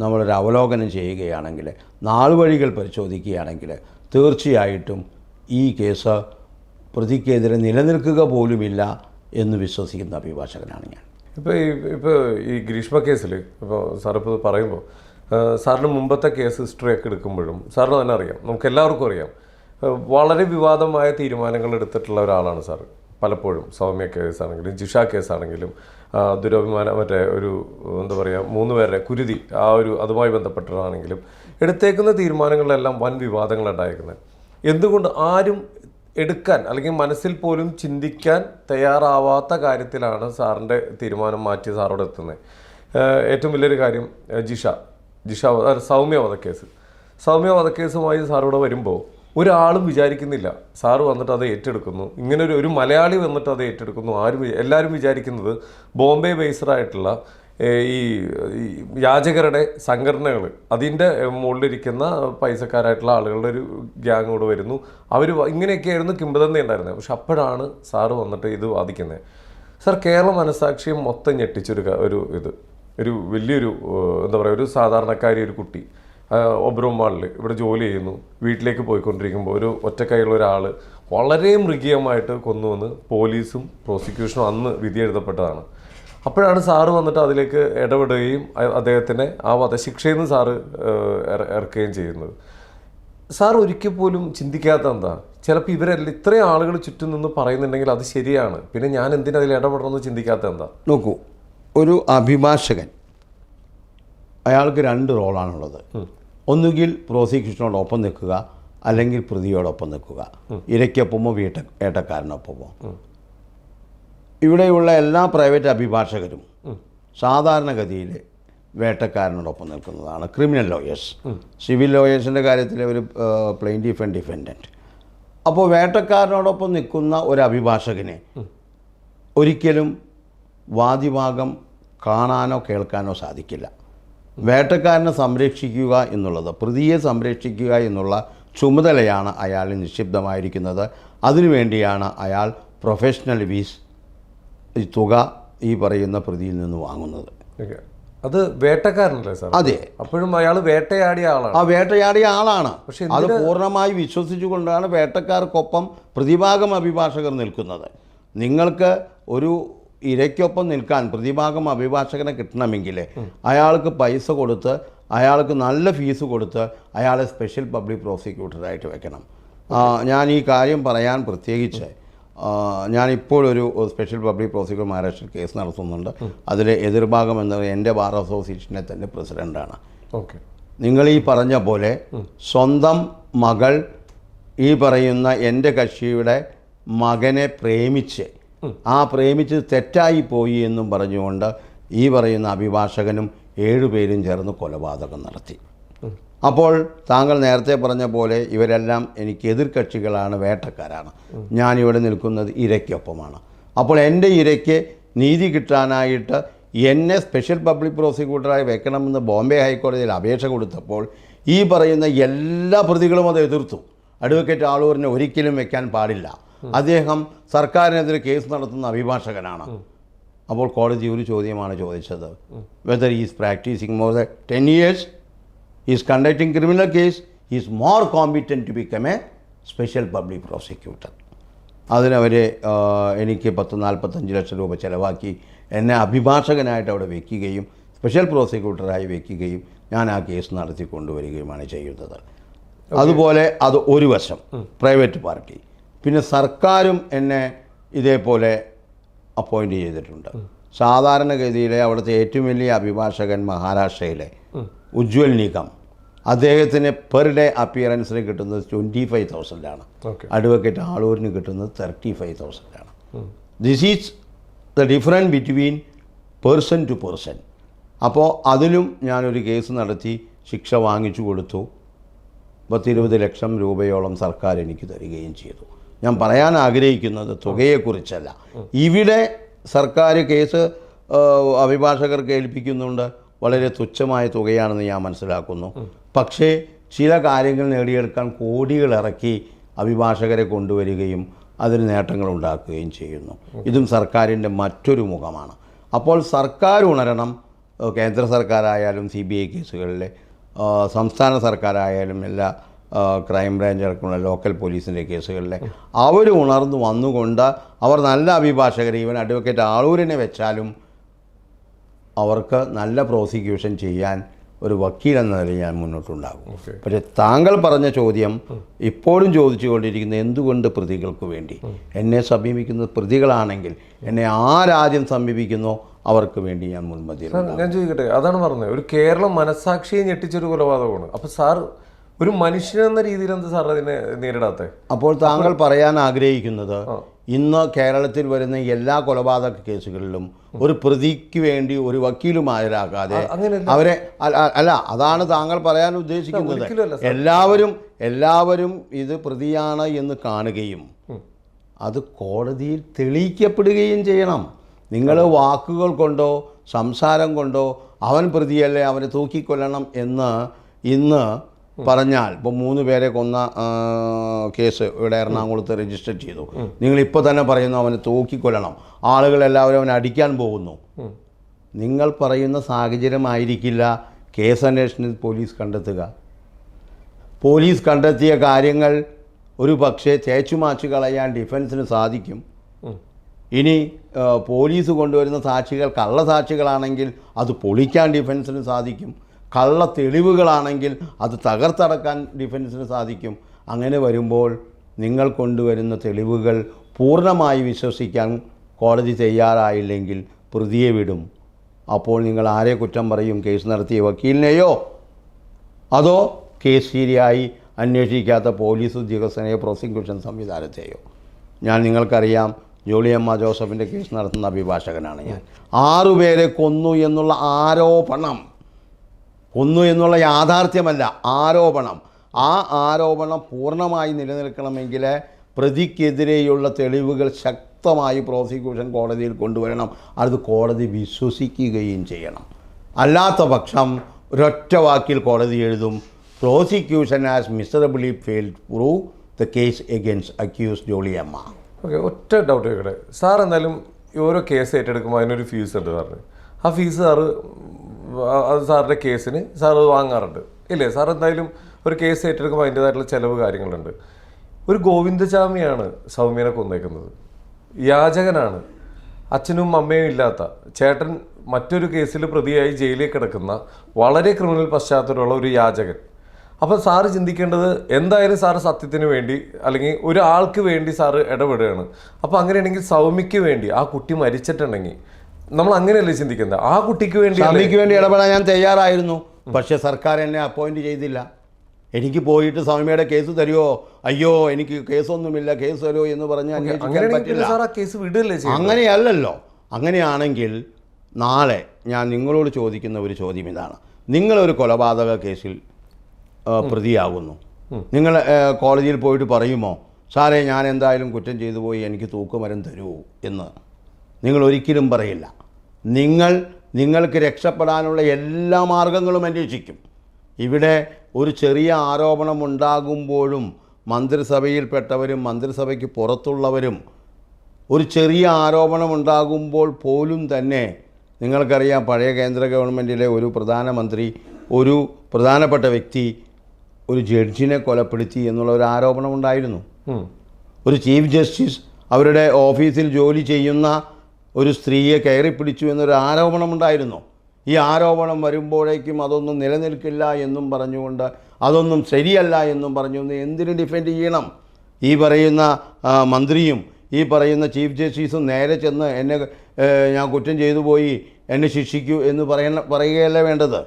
നമ്മളൊരു അവലോകനം ചെയ്യുകയാണെങ്കിൽ, നാളുവഴികൾ പരിശോധിക്കുകയാണെങ്കിൽ തീർച്ചയായിട്ടും ഈ കേസ് പ്രതിക്കെതിരെ നിലനിൽക്കുക പോലുമില്ല എന്ന് വിശ്വസിക്കുന്ന അഭിഭാഷകനാണ് ഞാൻ. ഇപ്പോൾ ഈ ഗ്രീഷ്മ കേസിൽ ഇപ്പോൾ സാറിപ്പോൾ പറയുമ്പോൾ സാറിന് മുമ്പത്തെ കേസ് ഹിസ്റ്ററിയൊക്കെ എടുക്കുമ്പോഴും സാറിന് തന്നെ അറിയാം, നമുക്ക് എല്ലാവർക്കും അറിയാം, വളരെ വിവാദമായ തീരുമാനങ്ങൾ എടുത്തിട്ടുള്ള ഒരാളാണ് സാർ. പലപ്പോഴും സൗമ്യ കേസാണെങ്കിലും ജിഷ കേസാണെങ്കിലും ദുരഭിമാനം ഒരു എന്താ പറയുക 3 പേരുടെ കുരുതി അതുമായി ബന്ധപ്പെട്ടതാണെങ്കിലും എടുത്തേക്കുന്ന തീരുമാനങ്ങളിലെല്ലാം വൻ വിവാദങ്ങളുണ്ടായിരിക്കുന്നത്. എന്തുകൊണ്ട് ആരും എടുക്കാൻ അല്ലെങ്കിൽ മനസ്സിൽ പോലും ചിന്തിക്കാൻ തയ്യാറാവാത്ത കാര്യത്തിലാണ് സാറിൻ്റെ തീരുമാനം മാറ്റി സാറോട് എത്തുന്നത്. ഏറ്റവും വലിയൊരു കാര്യം സൗമ്യ വധക്കേസുമായി സാറോട് വരുമ്പോൾ ഒരാളും വിചാരിക്കുന്നില്ല സാറ് വന്നിട്ട് അത് ഏറ്റെടുക്കുന്നു. ഇങ്ങനെ ഒരു മലയാളി വന്നിട്ട് അത് ഏറ്റെടുക്കുന്നു. എല്ലാവരും വിചാരിക്കുന്നത് ബോംബെ ബേസ്ഡായിട്ടുള്ള ഈ യാചകരുടെ സംഘടനകൾ, അതിൻ്റെ മുകളിലിരിക്കുന്ന പൈസക്കാരായിട്ടുള്ള ആളുകളുടെ ഒരു ഗ്യാങ് കൂടെ വരുന്നു. അവർ ഇങ്ങനെയൊക്കെയായിരുന്നു കിംവദന്തി ഉണ്ടായിരുന്നത്. പക്ഷെ അപ്പോഴാണ് സാറ് വന്നിട്ട് ഇത് വാദിക്കുന്നത്. സാർ, കേരള മനസ്സാക്ഷിയെ മൊത്തം ഞെട്ടിച്ചൊരു ഒരു വലിയൊരു എന്താ പറയുക, ഒരു സാധാരണക്കാരി ഒരു കുട്ടി ഒബ്രോൺ മാളിൽ ഇവിടെ ജോലി ചെയ്യുന്നു. വീട്ടിലേക്ക് പോയിക്കൊണ്ടിരിക്കുമ്പോൾ ഒരു ഒറ്റക്കൈയുള്ള ഒരാൾ വളരെ മൃഗീയമായിട്ട് കൊന്നുവന്ന് പോലീസും പ്രോസിക്യൂഷനും അന്ന് വിധി എഴുതപ്പെട്ടതാണ്. അപ്പോഴാണ് സാറ് വന്നിട്ട് അതിലേക്ക് ഇടപെടുകയും അദ്ദേഹത്തിനെ ആ വധശിക്ഷയിൽ നിന്ന് സാറ് ഇറക്കുകയും ചെയ്യുന്നത്. സാർ ഒരിക്കൽ പോലും ചിന്തിക്കാത്ത എന്താ, ചിലപ്പോൾ ഇവരെല്ലാം ഇത്രയും ആളുകൾ ചുറ്റും നിന്ന് പറയുന്നുണ്ടെങ്കിൽ അത് ശരിയാണ്, പിന്നെ ഞാൻ എന്തിനതിൽ ഇടപെടണമെന്ന് ചിന്തിക്കാത്ത എന്താ? നോക്കൂ, ഒരു അഭിഭാഷകൻ അയാൾക്ക് 2 റോളാണുള്ളത്. ഒന്നുകിൽ പ്രോസിക്യൂഷനോടൊപ്പം നിൽക്കുക, അല്ലെങ്കിൽ പ്രതിയോടൊപ്പം നിൽക്കുക. ഇരയ്ക്കൊപ്പമോ വേട്ടക്കാരനൊപ്പമോ. ഇവിടെയുള്ള എല്ലാ പ്രൈവറ്റ് അഭിഭാഷകരും സാധാരണഗതിയിൽ വേട്ടക്കാരനോടൊപ്പം നിൽക്കുന്നതാണ്. ക്രിമിനൽ ലോയേഴ്സ്, സിവിൽ ലോയേഴ്സിൻ്റെ കാര്യത്തിൽ ഒരു പ്ലെയിൻറ്റിഫ് ആൻഡ് ഡിഫെൻഡൻറ്റ്. അപ്പോൾ വേട്ടക്കാരനോടൊപ്പം നിൽക്കുന്ന ഒരു അഭിഭാഷകനെ ഒരിക്കലും വാദിഭാഗം കാണാനോ കേൾക്കാനോ സാധിക്കില്ല. വേട്ടക്കാരനെ സംരക്ഷിക്കുക എന്നുള്ളത്, പ്രതിയെ സംരക്ഷിക്കുക എന്നുള്ള ചുമതലയാണ് അയാളിൽ നിക്ഷിപ്തമായിരിക്കുന്നത്. അതിനുവേണ്ടിയാണ് അയാൾ പ്രൊഫഷണൽ ഫീസ് തുക ഈ പറയുന്ന പ്രതിയിൽ നിന്ന് വാങ്ങുന്നത്. അത് വേട്ടക്കാരനല്ലേ സാർ? അതെ, അപ്പോഴും അയാൾ വേട്ടയാടിയ ആളാണ്. ആ വേട്ടയാടിയ ആളാണ്. പക്ഷേ അത് പൂർണ്ണമായി വിശ്വസിച്ചുകൊണ്ടാണ് വേട്ടക്കാർക്കൊപ്പം പ്രതിഭാഗം അഭിഭാഷകർ നിൽക്കുന്നത്. നിങ്ങൾക്ക് ഒരു ഇരയ്ക്കൊപ്പം നിൽക്കാൻ പ്രതിഭാഗം അഭിഭാഷകനെ കിട്ടണമെങ്കിൽ അയാൾക്ക് പൈസ കൊടുത്ത്, അയാൾക്ക് നല്ല ഫീസ് കൊടുത്ത് അയാളെ സ്പെഷ്യൽ പബ്ലിക് പ്രോസിക്യൂട്ടറായിട്ട് വെക്കണം. ഞാൻ ഈ കാര്യം പറയാൻ പ്രത്യേകിച്ച്, ഞാനിപ്പോഴൊരു സ്പെഷ്യൽ പബ്ലിക് പ്രോസിക്യൂട്ടർ മഹാരാഷ്ട്രയിൽ കേസ് നടത്തുന്നുണ്ട്. അതിൽ എതിർഭാഗം എന്നത് എൻ്റെ ബാർ അസോസിയേഷനെ തന്നെ പ്രസിഡൻ്റാണ്. ഓക്കെ, നിങ്ങൾ ഈ പറഞ്ഞ പോലെ സ്വന്തം മകൾ ഈ പറയുന്ന എൻ്റെ കക്ഷിയുടെ മകനെ പ്രേമിച്ച് തെറ്റായി പോയി എന്നും പറഞ്ഞുകൊണ്ട് ഈ പറയുന്ന അഭിഭാഷകനും 7 പേരും ചേർന്ന് കൊലപാതകം നടത്തി. അപ്പോൾ താങ്കൾ നേരത്തെ പറഞ്ഞ പോലെ ഇവരെല്ലാം എനിക്ക് എതിർകക്ഷികളാണ്, വേട്ടക്കാരാണ്. ഞാനിവിടെ നിൽക്കുന്നത് ഇരയ്ക്കൊപ്പമാണ്. അപ്പോൾ എൻ്റെ ഇരയ്ക്ക് നീതി കിട്ടാനായിട്ട് എന്നെ സ്പെഷ്യൽ പബ്ലിക് പ്രോസിക്യൂട്ടറായി വെക്കണമെന്ന് ബോംബെ ഹൈക്കോടതിയിൽ അപേക്ഷ കൊടുത്തപ്പോൾ ഈ പറയുന്ന എല്ലാ പ്രതികളും അത് എതിർത്തു. അഡ്വക്കേറ്റ് ആളൂരിനെ ഒരിക്കലും വെക്കാൻ പാടില്ല, അദ്ദേഹം സർക്കാരിനെതിരെ കേസ് നടത്തുന്ന അഭിഭാഷകനാണ്. അപ്പോൾ കോടതി ഒരു ചോദ്യമാണ് ചോദിച്ചത്, whether is practising more than 10 years, is conducting criminal case, is more competent to become a special public prosecutor. അതിനവർ എനിക്ക് 45 ലക്ഷം രൂപ ചിലവാക്കി എന്നെ അഭിഭാഷകനായിട്ട് അവിടെ വയ്ക്കുകയും സ്പെഷ്യൽ പ്രോസിക്യൂട്ടറായി വയ്ക്കുകയും ഞാൻ ആ കേസ് നടത്തി കൊണ്ടുവരികയുമാണ് ചെയ്യുന്നത്. അതുപോലെ അത് ഒരു വശം പ്രൈവറ്റ് പാർട്ടി. പിന്നെ സർക്കാരും എന്നെ ഇതേപോലെ അപ്പോയിൻ്റ് ചെയ്തിട്ടുണ്ട്. സാധാരണഗതിയിലെ അവിടുത്തെ ഏറ്റവും വലിയ അഭിഭാഷകൻ മഹാരാഷ്ട്രയിലെ ഉജ്വൽ നിഗം, അദ്ദേഹത്തിന് പെർ ഡേ അപ്പിയറൻസിന് കിട്ടുന്നത് 25,000 അഡ്വക്കേറ്റ് ആളൂരിന് കിട്ടുന്നത് 35,000. This is the difference between person to person. അപ്പോൾ അതിലും ഞാനൊരു കേസ് നടത്തി ശിക്ഷ വാങ്ങിച്ചു കൊടുത്തു. 20 ലക്ഷം രൂപയോളം സർക്കാർ എനിക്ക് തരികയും ചെയ്തു. ഞാൻ പറയാൻ ആഗ്രഹിക്കുന്നത് തുകയെക്കുറിച്ചല്ല. ഇവിടെ സർക്കാർ കേസ് അഭിഭാഷകർക്ക് ഏൽപ്പിക്കുന്നുണ്ട്. വളരെ തുച്ഛമായ തുകയാണെന്ന് ഞാൻ മനസ്സിലാക്കുന്നു. പക്ഷേ ചില കാര്യങ്ങൾ നേടിയെടുക്കാൻ കോടികൾ ഇറക്കി അഭിഭാഷകരെ കൊണ്ടുവരികയും അതിന് നേട്ടങ്ങൾ ഉണ്ടാക്കുകയും ചെയ്യുന്നു. ഇതും സർക്കാരിൻ്റെ മറ്റൊരു മുഖമാണ്. അപ്പോൾ സർക്കാർ ഉണരണം. കേന്ദ്ര സർക്കാരായാലും CBI കേസുകളിലെ, സംസ്ഥാന സർക്കാരായാലും എല്ലാ ക്രൈംബ്രാഞ്ച് അടക്കമുള്ള ലോക്കൽ പോലീസിൻ്റെ കേസുകളിലെ അവർ ഉണർന്നു വന്നുകൊണ്ട് അവർ നല്ല അഭിഭാഷകർ, ഈവൻ അഡ്വക്കേറ്റ് ആളൂരിനെ വെച്ചാലും അവർക്ക് നല്ല പ്രോസിക്യൂഷൻ ചെയ്യാൻ ഒരു വക്കീൽ എന്ന നിലയിൽ ഞാൻ മുന്നോട്ടുണ്ടാകും. പക്ഷേ താങ്കൾ പറഞ്ഞ ചോദ്യം ഇപ്പോഴും ചോദിച്ചുകൊണ്ടിരിക്കുന്നത് എന്തുകൊണ്ട് പ്രതികൾക്ക് വേണ്ടി? എന്നെ സമീപിക്കുന്നത് പ്രതികളാണെങ്കിൽ എന്നെ ആരാദ്യം സമീപിക്കുന്നോ അവർക്ക് വേണ്ടി ഞാൻ മുൻപന്തിയിൽ. ഞാൻ ചോദിക്കട്ടെ, അതാണ് പറഞ്ഞത്, ഒരു കേരളം മനസാക്ഷിയെ ഞെട്ടിച്ചൊരു കൊലപാതകമാണ്. അപ്പോൾ സാർ ഒരു മനുഷ്യനെന്ന രീതിയിൽ എന്ത് സാർ അതിനെ നേരിടാത്തത്? അപ്പോൾ താങ്കൾ പറയാൻ ആഗ്രഹിക്കുന്നത് ഇന്ന് കേരളത്തിൽ വരുന്ന എല്ലാ കൊലപാതക കേസുകളിലും ഒരു പ്രതിക്ക് വേണ്ടി ഒരു വക്കീലും ഹാജരാക്കാതെ അവരെ അല്ല, അതാണ് താങ്കൾ പറയാൻ ഉദ്ദേശിക്കുന്നത്. എല്ലാവരും ഇത് പ്രതിയാണ് എന്ന് കാണുകയും അത് കോടതിയിൽ തെളിയിക്കപ്പെടുകയും ചെയ്യണം. നിങ്ങൾ വാക്കുകൾ കൊണ്ടോ സംസാരം കൊണ്ടോ അവൻ പ്രതിയല്ലേ അവനെ തൂക്കിക്കൊല്ലണം എന്ന് ഇന്ന് പറഞ്ഞാൽ, ഇപ്പോൾ 3 പേരെ കൊന്ന കേസ് ഇവിടെ എറണാകുളത്ത് രജിസ്റ്റർ ചെയ്തു. നിങ്ങളിപ്പോൾ തന്നെ പറയുന്നു അവനെ തൂക്കിക്കൊല്ലണം, ആളുകളെല്ലാവരും അവനെ അടിക്കാൻ പോകുന്നു. നിങ്ങൾ പറയുന്ന സാഹചര്യമായിരിക്കില്ല കേസ് അന്വേഷണത്തിൽ പോലീസ് കണ്ടെത്തുക. പോലീസ് കണ്ടെത്തിയ കാര്യങ്ങൾ ഒരു പക്ഷേ തേച്ചുമാച്ചു കളയാൻ ഡിഫൻസിന് സാധിക്കും. ഇനി പോലീസ് കൊണ്ടുവരുന്ന സാക്ഷികൾ കള്ളസാക്ഷികളാണെങ്കിൽ അത് പൊളിക്കാൻ ഡിഫൻസിന് സാധിക്കും. കള്ള തെളിവുകളാണെങ്കിൽ അത് തകർത്തടക്കാൻ ഡിഫൻസിന് സാധിക്കും. അങ്ങനെ വരുമ്പോൾ നിങ്ങൾ കൊണ്ടുവരുന്ന തെളിവുകൾ പൂർണ്ണമായി വിശ്വസിക്കാൻ കോടതി തയ്യാറായില്ലെങ്കിൽ പ്രതിയെ വിടും. അപ്പോൾ നിങ്ങൾ ആരെ കുറ്റം പറയും? കേസ് നടത്തിയ വക്കീലിനെയോ അതോ കേസ് ശരിയായി അന്വേഷിക്കാത്ത പോലീസ് ഉദ്യോഗസ്ഥനെയോ പ്രോസിക്യൂഷൻ സംവിധാനത്തെയോ? നിങ്ങൾക്കറിയാം, ജോളിയമ്മ ജോസഫിൻ്റെ കേസ് നടത്തുന്ന അഭിഭാഷകനാണ് ഞാൻ. 6 പേരെ കൊന്നു എന്നുള്ള ആരോപണം, കൊന്നു എന്നുള്ള യാഥാർത്ഥ്യമല്ല, ആരോപണം. ആ ആരോപണം പൂർണ്ണമായി നിലനിൽക്കണമെങ്കിൽ പ്രതിക്കെതിരെയുള്ള തെളിവുകൾ ശക്തമായി പ്രോസിക്യൂഷൻ കോടതിയിൽ കൊണ്ടുവരണം. അത് കോടതി വിശ്വസിക്കുകയും ചെയ്യണം. അല്ലാത്ത പക്ഷം ഒരൊറ്റ വാക്കിൽ കോടതി എഴുതും, prosecution has miserably failed to prove the case against accused ജോളിയമ്മ. ഓക്കെ, ഒറ്റ ഡൗട്ട് ചോദിക്കട്ടെ സാർ. എന്തായാലും ഓരോ കേസ് ഏറ്റെടുക്കുമ്പോൾ അതിനൊരു ഫീസ് ഉണ്ട് സാറിന്. ആ ഫീസ് സാറ് അത് സാറിൻ്റെ കേസിന് സാർ അത് വാങ്ങാറുണ്ട് ഇല്ലേ? സാർ എന്തായാലും ഒരു കേസ് ഏറ്റെടുക്കുമ്പോൾ അതിൻ്റേതായിട്ടുള്ള ചിലവ് കാര്യങ്ങളുണ്ട്. ഒരു ഗോവിന്ദചാമിയാണ് സൗമ്യനെ കൊന്നേക്കുന്നത്, യാചകനാണ്, അച്ഛനും അമ്മയും ഇല്ലാത്ത ചേട്ടൻ മറ്റൊരു കേസിൽ പ്രതിയായി ജയിലിൽ കിടക്കുന്ന വളരെ ക്രിമിനൽ പശ്ചാത്തലമുള്ള ഒരു യാചകൻ. അപ്പോൾ സാറ് ചിന്തിക്കേണ്ടത് എന്തായാലും സാറ് സത്യത്തിന് വേണ്ടി അല്ലെങ്കിൽ ഒരാൾക്ക് വേണ്ടി സാറ് ഇടപെടുകയാണ്. അപ്പോൾ അങ്ങനെയാണെങ്കിൽ സൗമ്യയ്ക്ക് വേണ്ടി, ആ കുട്ടി മരിച്ചിട്ടുണ്ടെങ്കിൽ നമ്മൾ അങ്ങനെയല്ലേ ചിന്തിക്കുന്നത്? ആ കുട്ടിക്ക് വേണ്ടി ഇടപെടാൻ ഞാൻ തയ്യാറായിരുന്നു. പക്ഷേ സർക്കാർ എന്നെ അപ്പോയിന്റ് ചെയ്തില്ല. എനിക്ക് പോയിട്ട് സൗമ്യയുടെ കേസ് തരുമോ, അയ്യോ എനിക്ക് കേസൊന്നുമില്ല കേസ് തരുമോ എന്ന് പറഞ്ഞ് അങ്ങനെയല്ലല്ലോ. അങ്ങനെയാണെങ്കിൽ നാളെ ഞാൻ നിങ്ങളോട് ചോദിക്കുന്ന ഒരു ചോദ്യം ഇതാണ്. നിങ്ങളൊരു കൊലപാതക കേസിൽ പ്രതിയാകുന്നു. നിങ്ങൾ കോടതിയിൽ പോയിട്ട് പറയുമോ, സാറേ ഞാൻ എന്തായാലും കുറ്റം ചെയ്തു പോയി, എനിക്ക് തൂക്കുമരം തരൂ എന്ന്? നിങ്ങൾ ഒരിക്കലും പറയില്ല. നിങ്ങൾക്ക് രക്ഷപ്പെടാനുള്ള എല്ലാ മാർഗങ്ങളും അന്വേഷിക്കും. ഇവിടെ ഒരു ചെറിയ ആരോപണം ഉണ്ടാകുമ്പോഴും മന്ത്രിസഭയിൽപ്പെട്ടവരും മന്ത്രിസഭയ്ക്ക് പുറത്തുള്ളവരും ഒരു ചെറിയ ആരോപണം ഉണ്ടാകുമ്പോൾ പോലും തന്നെ, നിങ്ങൾക്കറിയാം, പഴയ കേന്ദ്ര ഗവൺമെൻറ്റിലെ ഒരു പ്രധാനമന്ത്രി, ഒരു പ്രധാനപ്പെട്ട വ്യക്തി ഒരു ജഡ്ജിനെ കൊലപ്പെടുത്തി എന്നുള്ള ഒരു ആരോപണം ഉണ്ടായിരുന്നു. ഒരു ചീഫ് ജസ്റ്റിസ് അവരുടെ ഓഫീസിൽ ജോലി ചെയ്യുന്ന ഒരു സ്ത്രീയെ കയറിപ്പിടിച്ചു എന്നൊരു ആരോപണമുണ്ടായിരുന്നു. ഈ ആരോപണം വരുമ്പോഴേക്കും അതൊന്നും നിലനിൽക്കില്ല എന്നും പറഞ്ഞുകൊണ്ട്, അതൊന്നും ശരിയല്ല എന്നും പറഞ്ഞുകൊണ്ട് എന്തിനു ഡിഫെൻഡ് ചെയ്യണം? ഈ പറയുന്ന മന്ത്രിയും ഈ പറയുന്ന ചീഫ് ജസ്റ്റിസും നേരെ ചെന്ന് ഞാൻ കുറ്റം ചെയ്തു പോയി, എന്നെ ശിക്ഷിക്കൂ എന്ന് പറയുകയല്ല വേണ്ടത്.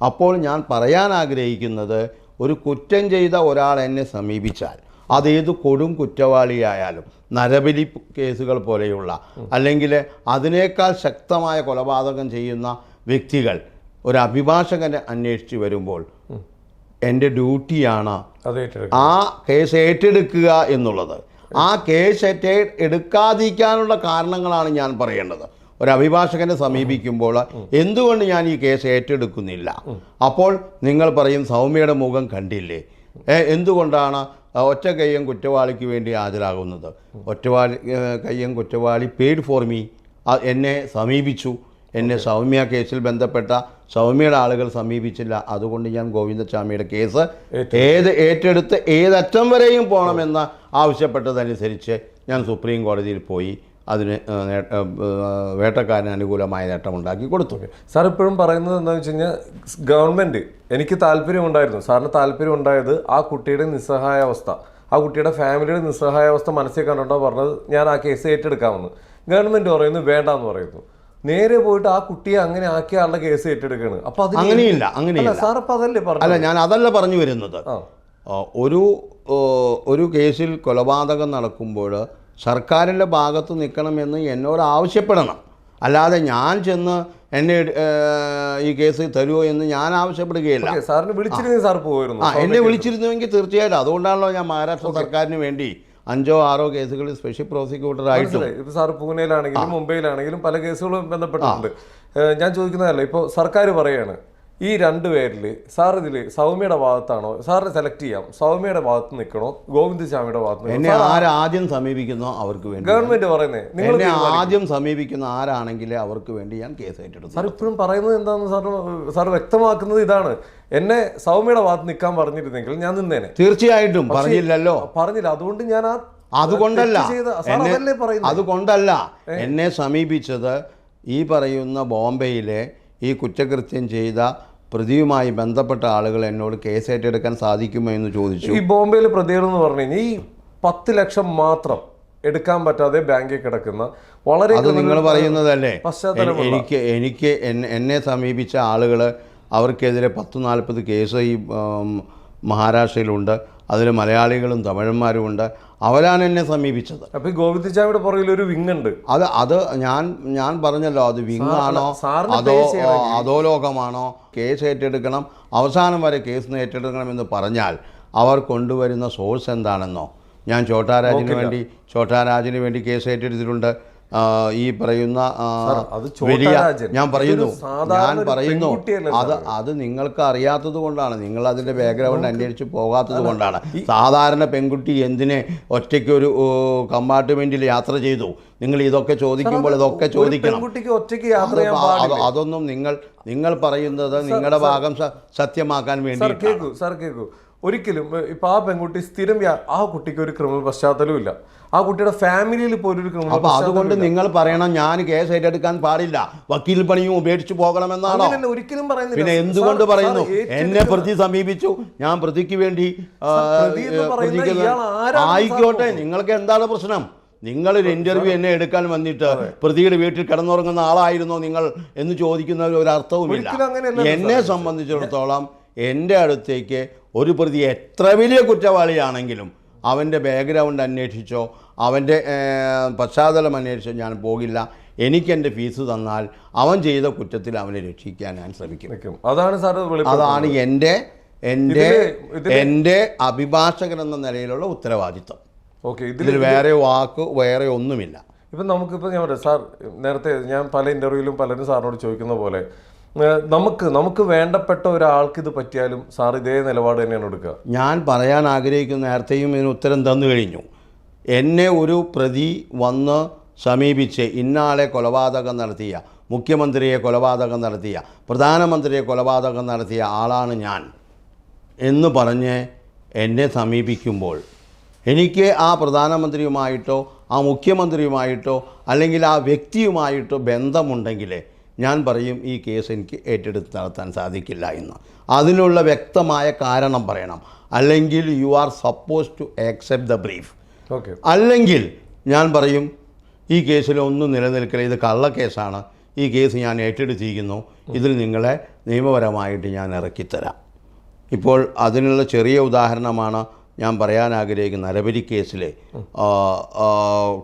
അപ്പോൾ ഞാൻ പറയാൻ ആഗ്രഹിക്കുന്നത്, ഒരു കുറ്റം ചെയ്ത ഒരാൾ എന്നെ സമീപിച്ചാൽ, അതേത് കൊടും കുറ്റവാളിയായാലും, നരബലി കേസുകൾ പോലെയുള്ള അല്ലെങ്കിൽ അതിനേക്കാൾ ശക്തമായ കൊലപാതകം ചെയ്യുന്ന വ്യക്തികൾ ഒരു അഭിഭാഷകനെ അന്വേഷിച്ച് വരുമ്പോൾ എൻ്റെ ഡ്യൂട്ടിയാണ് ആ കേസ് ഏറ്റെടുക്കുക എന്നുള്ളത്. ആ കേസ് എടുക്കാതിരിക്കാനുള്ള കാരണങ്ങളാണ് ഞാൻ പറയേണ്ടത്. ഒരു അഭിഭാഷകനെ സമീപിക്കുമ്പോൾ എന്തുകൊണ്ട് ഞാൻ ഈ കേസ് ഏറ്റെടുക്കുന്നില്ല? അപ്പോൾ നിങ്ങൾ പറയും സൗമ്യയുടെ മുഖം കണ്ടില്ലേ, എന്തുകൊണ്ടാണ് ഒറ്റ കയ്യം കുറ്റവാളിക്ക് വേണ്ടി ഹാജരാകുന്നത്? കയ്യം കുറ്റവാളി പെയ്ഡ് ഫോർ മീ, എന്നെ സമീപിച്ചു, എന്നെ സൗമ്യ കേസിൽ ബന്ധപ്പെട്ട സൗമ്യയുടെ ആളുകൾ സമീപിച്ചില്ല, അതുകൊണ്ട് ഞാൻ ഗോവിന്ദസ്വാമിയുടെ കേസ് ഏറ്റെടുത്ത് ഏതറ്റം വരെയും പോകണമെന്ന് ആവശ്യപ്പെട്ടതനുസരിച്ച് ഞാൻ സുപ്രീം കോടതിയിൽ പോയി അതിന് വേട്ടക്കാരന് അനുകൂലമായ നേട്ടമുണ്ടാക്കി കൊടുത്തു. സാർ ഇപ്പോഴും പറയുന്നത് എന്താണെന്ന് വെച്ച് കഴിഞ്ഞാൽ ഗവൺമെൻറ് എനിക്ക് താല്പര്യമുണ്ടായിരുന്നു, സാറിന് താല്പര്യം ഉണ്ടായത് ആ കുട്ടിയുടെ നിസ്സഹായാവസ്ഥ, ആ കുട്ടിയുടെ ഫാമിലിയുടെ നിസ്സഹായാവസ്ഥ മനസ്സിൽ കണ്ടിട്ടോ പറഞ്ഞത് ഞാൻ ആ കേസ് ഏറ്റെടുക്കാമെന്ന്. ഗവൺമെൻറ് പറയുന്നു വേണ്ടാന്ന് പറയുന്നു. നേരെ പോയിട്ട് ആ കുട്ടിയെ അങ്ങനെ ആക്കിയ ആളുടെ കേസ് ഏറ്റെടുക്കുകയാണ്. അപ്പൊ അങ്ങനെയില്ല സാർ അപ്പൊ അതല്ലേ പറഞ്ഞു? അല്ല, ഞാൻ അതല്ല പറഞ്ഞു വരുന്നത്. ഒരു കേസിൽ കൊലപാതകം നടക്കുമ്പോൾ സർക്കാരിൻ്റെ ഭാഗത്ത് നിൽക്കണമെന്ന് എന്നോട് ആവശ്യപ്പെടണം. അല്ലാതെ ഞാൻ ചെന്ന് എന്നെ ഈ കേസ് തരുമോ എന്ന് ഞാൻ ആവശ്യപ്പെടുകയില്ല. സാറിന് വിളിച്ചിരുന്നെങ്കിൽ സാർ പോയിരുന്നു. എന്നെ വിളിച്ചിരുന്നുവെങ്കിൽ തീർച്ചയായിട്ടും. അതുകൊണ്ടാണല്ലോ ഞാൻ മഹാരാഷ്ട്ര സർക്കാരിന് വേണ്ടി 5-6 കേസുകളിൽ സ്പെഷ്യൽ പ്രോസിക്യൂട്ടറായിട്ടും. ഇപ്പോൾ സാർ പൂനെയിലാണെങ്കിലും മുംബൈയിലാണെങ്കിലും പല കേസുകളും ബന്ധപ്പെട്ടിട്ടുണ്ട്. ഞാൻ ചോദിക്കുന്നതല്ല, ഇപ്പോൾ സർക്കാർ പറയാണ് ഈ 2 പേരിൽ സാർ ഇതിൽ സൗമ്യയുടെ ഭാഗത്താണോ, സാറിനെ സെലക്ട് ചെയ്യാം, സൗമ്യയുടെ ഭാഗത്ത് നിൽക്കണോ ഗോവിന്ദസ്വാമിയുടെ ഭാഗത്ത്? എന്നെ ആദ്യം സമീപിക്കുന്നോ അവർക്ക് വേണ്ടി ഗവൺമെന്റ് പറയുന്നത്. എന്നെ ആദ്യം സമീപിക്കുന്ന ആരാണെങ്കിൽ അവർക്ക് വേണ്ടി ഞാൻ കേസ് ഏറ്റെടുത്തു. സാർ ഇപ്പോഴും പറയുന്നത് എന്താണെന്ന് സാർ വ്യക്തമാക്കുന്നത് ഇതാണ്, എന്നെ സൗമ്യയുടെ ഭാഗത്ത് നിൽക്കാൻ പറഞ്ഞിരുന്നെങ്കിൽ ഞാൻ നിന്നേനെ. തീർച്ചയായിട്ടും പറഞ്ഞില്ലല്ലോ, പറഞ്ഞില്ല. അതുകൊണ്ട് ഞാൻ അതുകൊണ്ടല്ല എന്നെ സമീപിച്ചത് ഈ പറയുന്ന ബോംബെയിലെ ഈ കുറ്റകൃത്യം ചെയ്ത പ്രതിയുമായി ബന്ധപ്പെട്ട ആളുകൾ എന്നോട് കേസ് ഏറ്റെടുക്കാൻ സാധിക്കുമോ എന്ന് ചോദിച്ചു. ഈ ബോംബെയിലെ പ്രതികൾ എന്ന് പറഞ്ഞു കഴിഞ്ഞാൽ ഈ 10 ലക്ഷം മാത്രം എടുക്കാൻ പറ്റാതെ ബാങ്കിൽ കിടക്കുന്ന വളരെ, അത് നിങ്ങൾ പറയുന്നതല്ലേ. എനിക്ക് എന്നെ സമീപിച്ച ആളുകൾ അവർക്കെതിരെ 10-40 കേസ് ഈ മഹാരാഷ്ട്രയിലുണ്ട്. അതിൽ മലയാളികളും തമിഴന്മാരും ഉണ്ട്. അവരാണ് എന്നെ സമീപിച്ചത്. അപ്പോൾ ഈ ഗോവിന്ദസ്വാമിയുടെ പുറകിൽ ഒരു വിങ് ഉണ്ട്. അത് ഞാൻ പറഞ്ഞല്ലോ, അത് വിങ് ആണോ അതോ ലോകമാണോ? കേസ് ഏറ്റെടുക്കണം, അവസാനം വരെ കേസ് ഏറ്റെടുക്കണമെന്ന് പറഞ്ഞാൽ അവർ കൊണ്ടുവരുന്ന സോഴ്സ് എന്താണെന്നോ? ഞാൻ ഛോട്ടാരാജിന് വേണ്ടി കേസ് ഏറ്റെടുത്തിട്ടുണ്ട്. ഈ പറയുന്ന ഞാൻ പറയുന്നു അത് നിങ്ങൾക്ക് അറിയാത്തത് കൊണ്ടാണ്, നിങ്ങൾ അതിൻ്റെ ബാക്ക്ഗ്രൗണ്ട് അന്വേഷിച്ച് പോകാത്തത് കൊണ്ടാണ്. സാധാരണ പെൺകുട്ടി എന്തിനെ ഒറ്റയ്ക്കൊരു കമ്പാർട്ട്മെന്റിൽ യാത്ര ചെയ്തു? നിങ്ങൾ ഇതൊക്കെ ചോദിക്കുമ്പോൾ ഇതൊക്കെ ചോദിക്കണം. അതൊന്നും നിങ്ങൾ പറയുന്നത് നിങ്ങളുടെ ഭാഗം സത്യമാക്കാൻ വേണ്ടി. ഒരിക്കലും ഇപ്പൊ ആ പെൺകുട്ടി സ്ഥിരം ആ കുട്ടിക്ക് ഒരു ക്രിമിനൽ പശ്ചാത്തലവും ഇല്ല, ആ കുട്ടിയുടെ ഫാമിലിയിൽ പോലും ഒരു ക്രിമിനൽ. അപ്പൊ അതുകൊണ്ട് നിങ്ങൾ പറയണം ഞാൻ കേസ് ഏറ്റെടുക്കാൻ പാടില്ല, വക്കീൽ പണിയും ഉപേക്ഷിച്ചു പോകണമെന്നാണോ? ഒരിക്കലും പറയുന്നില്ല. പിന്നെ എന്തുകൊണ്ട് പറയുന്നു? എന്നെ പ്രതി സമീപിച്ചു, ഞാൻ പ്രതിക്ക് വേണ്ടി ആയിക്കോട്ടെ. നിങ്ങൾക്ക് എന്താണ് പ്രശ്നം? നിങ്ങളൊരു ഇന്റർവ്യൂ എന്നെ എടുക്കാൻ വന്നിട്ട് പ്രതിയുടെ വീട്ടിൽ കിടന്നുറങ്ങുന്ന ആളായിരുന്നോ നിങ്ങൾ എന്ന് ചോദിക്കുന്ന ഒരു അർത്ഥവുമില്ല. എന്നെ സംബന്ധിച്ചിടത്തോളം എൻ്റെ അടുത്തേക്ക് ഒരു പ്രതി എത്ര വലിയ കുറ്റവാളിയാണെങ്കിലും അവൻ്റെ ബാക്ക്ഗ്രൗണ്ട് അന്വേഷിച്ചോ അവൻ്റെ പശ്ചാത്തലം അന്വേഷിച്ചോ ഞാൻ പോകില്ല. എനിക്കെൻ്റെ ഫീസ് തന്നാൽ അവൻ ചെയ്ത കുറ്റത്തിൽ അവനെ രക്ഷിക്കാൻ ഞാൻ ശ്രമിക്കും. അതാണ് എൻ്റെ അഭിഭാഷകൻ എന്ന നിലയിലുള്ള ഉത്തരവാദിത്വം. ഇതിൽ വേറെ ഒന്നുമില്ല. ഇപ്പം നമുക്കിപ്പോൾ ഞാൻ പറയാം സാർ, നേരത്തെ ഞാൻ പല ഇൻ്റർവ്യൂവിലും പലരും സാറിനോട് ചോദിക്കുന്ന പോലെ നമുക്ക് വേണ്ടപ്പെട്ട ഒരാൾക്ക് ഇത് പറ്റിയാലും സാർ ഇതേ നിലപാട് തന്നെയാണ് എടുക്കുക. ഞാൻ പറയാൻ ആഗ്രഹിക്കുന്ന നേരത്തെയും ഇതിന് ഉത്തരം തന്നു കഴിഞ്ഞു. എന്നെ ഒരു പ്രതി വന്ന് സമീപിച്ച് ഇന്നാളെ കൊലപാതകം നടത്തിയ, മുഖ്യമന്ത്രിയെ കൊലപാതകം നടത്തിയ, പ്രധാനമന്ത്രിയെ കൊലപാതകം നടത്തിയ ആളാണ് ഞാൻ എന്ന് പറഞ്ഞ് എന്നെ സമീപിക്കുമ്പോൾ എനിക്ക് ആ പ്രധാനമന്ത്രിയുമായിട്ടോ ആ മുഖ്യമന്ത്രിയുമായിട്ടോ അല്ലെങ്കിൽ ആ വ്യക്തിയുമായിട്ടോ ബന്ധമുണ്ടെങ്കിൽ ഞാൻ പറയും ഈ കേസ് എനിക്ക് ഏറ്റെടുത്ത് നടത്താൻ സാധിക്കില്ല എന്ന്. അതിനുള്ള വ്യക്തമായ കാരണം പറയണം. അല്ലെങ്കിൽ you are suppose to accept the brief. അല്ലെങ്കിൽ ഞാൻ പറയും ഈ കേസിലൊന്നും നിലനിൽക്കില്ല, ഇത് കള്ളക്കേസാണ്, ഈ കേസ് ഞാൻ ഏറ്റെടുത്തിരിക്കുന്നു, ഇതിൽ നിങ്ങളെ നിയമപരമായിട്ട് ഞാൻ ഇറക്കിത്തരാം. ഇപ്പോൾ അതിനുള്ള ചെറിയ ഉദാഹരണമാണ് ഞാൻ പറയാൻ ആഗ്രഹിക്കുന്ന നരബലി കേസിൽ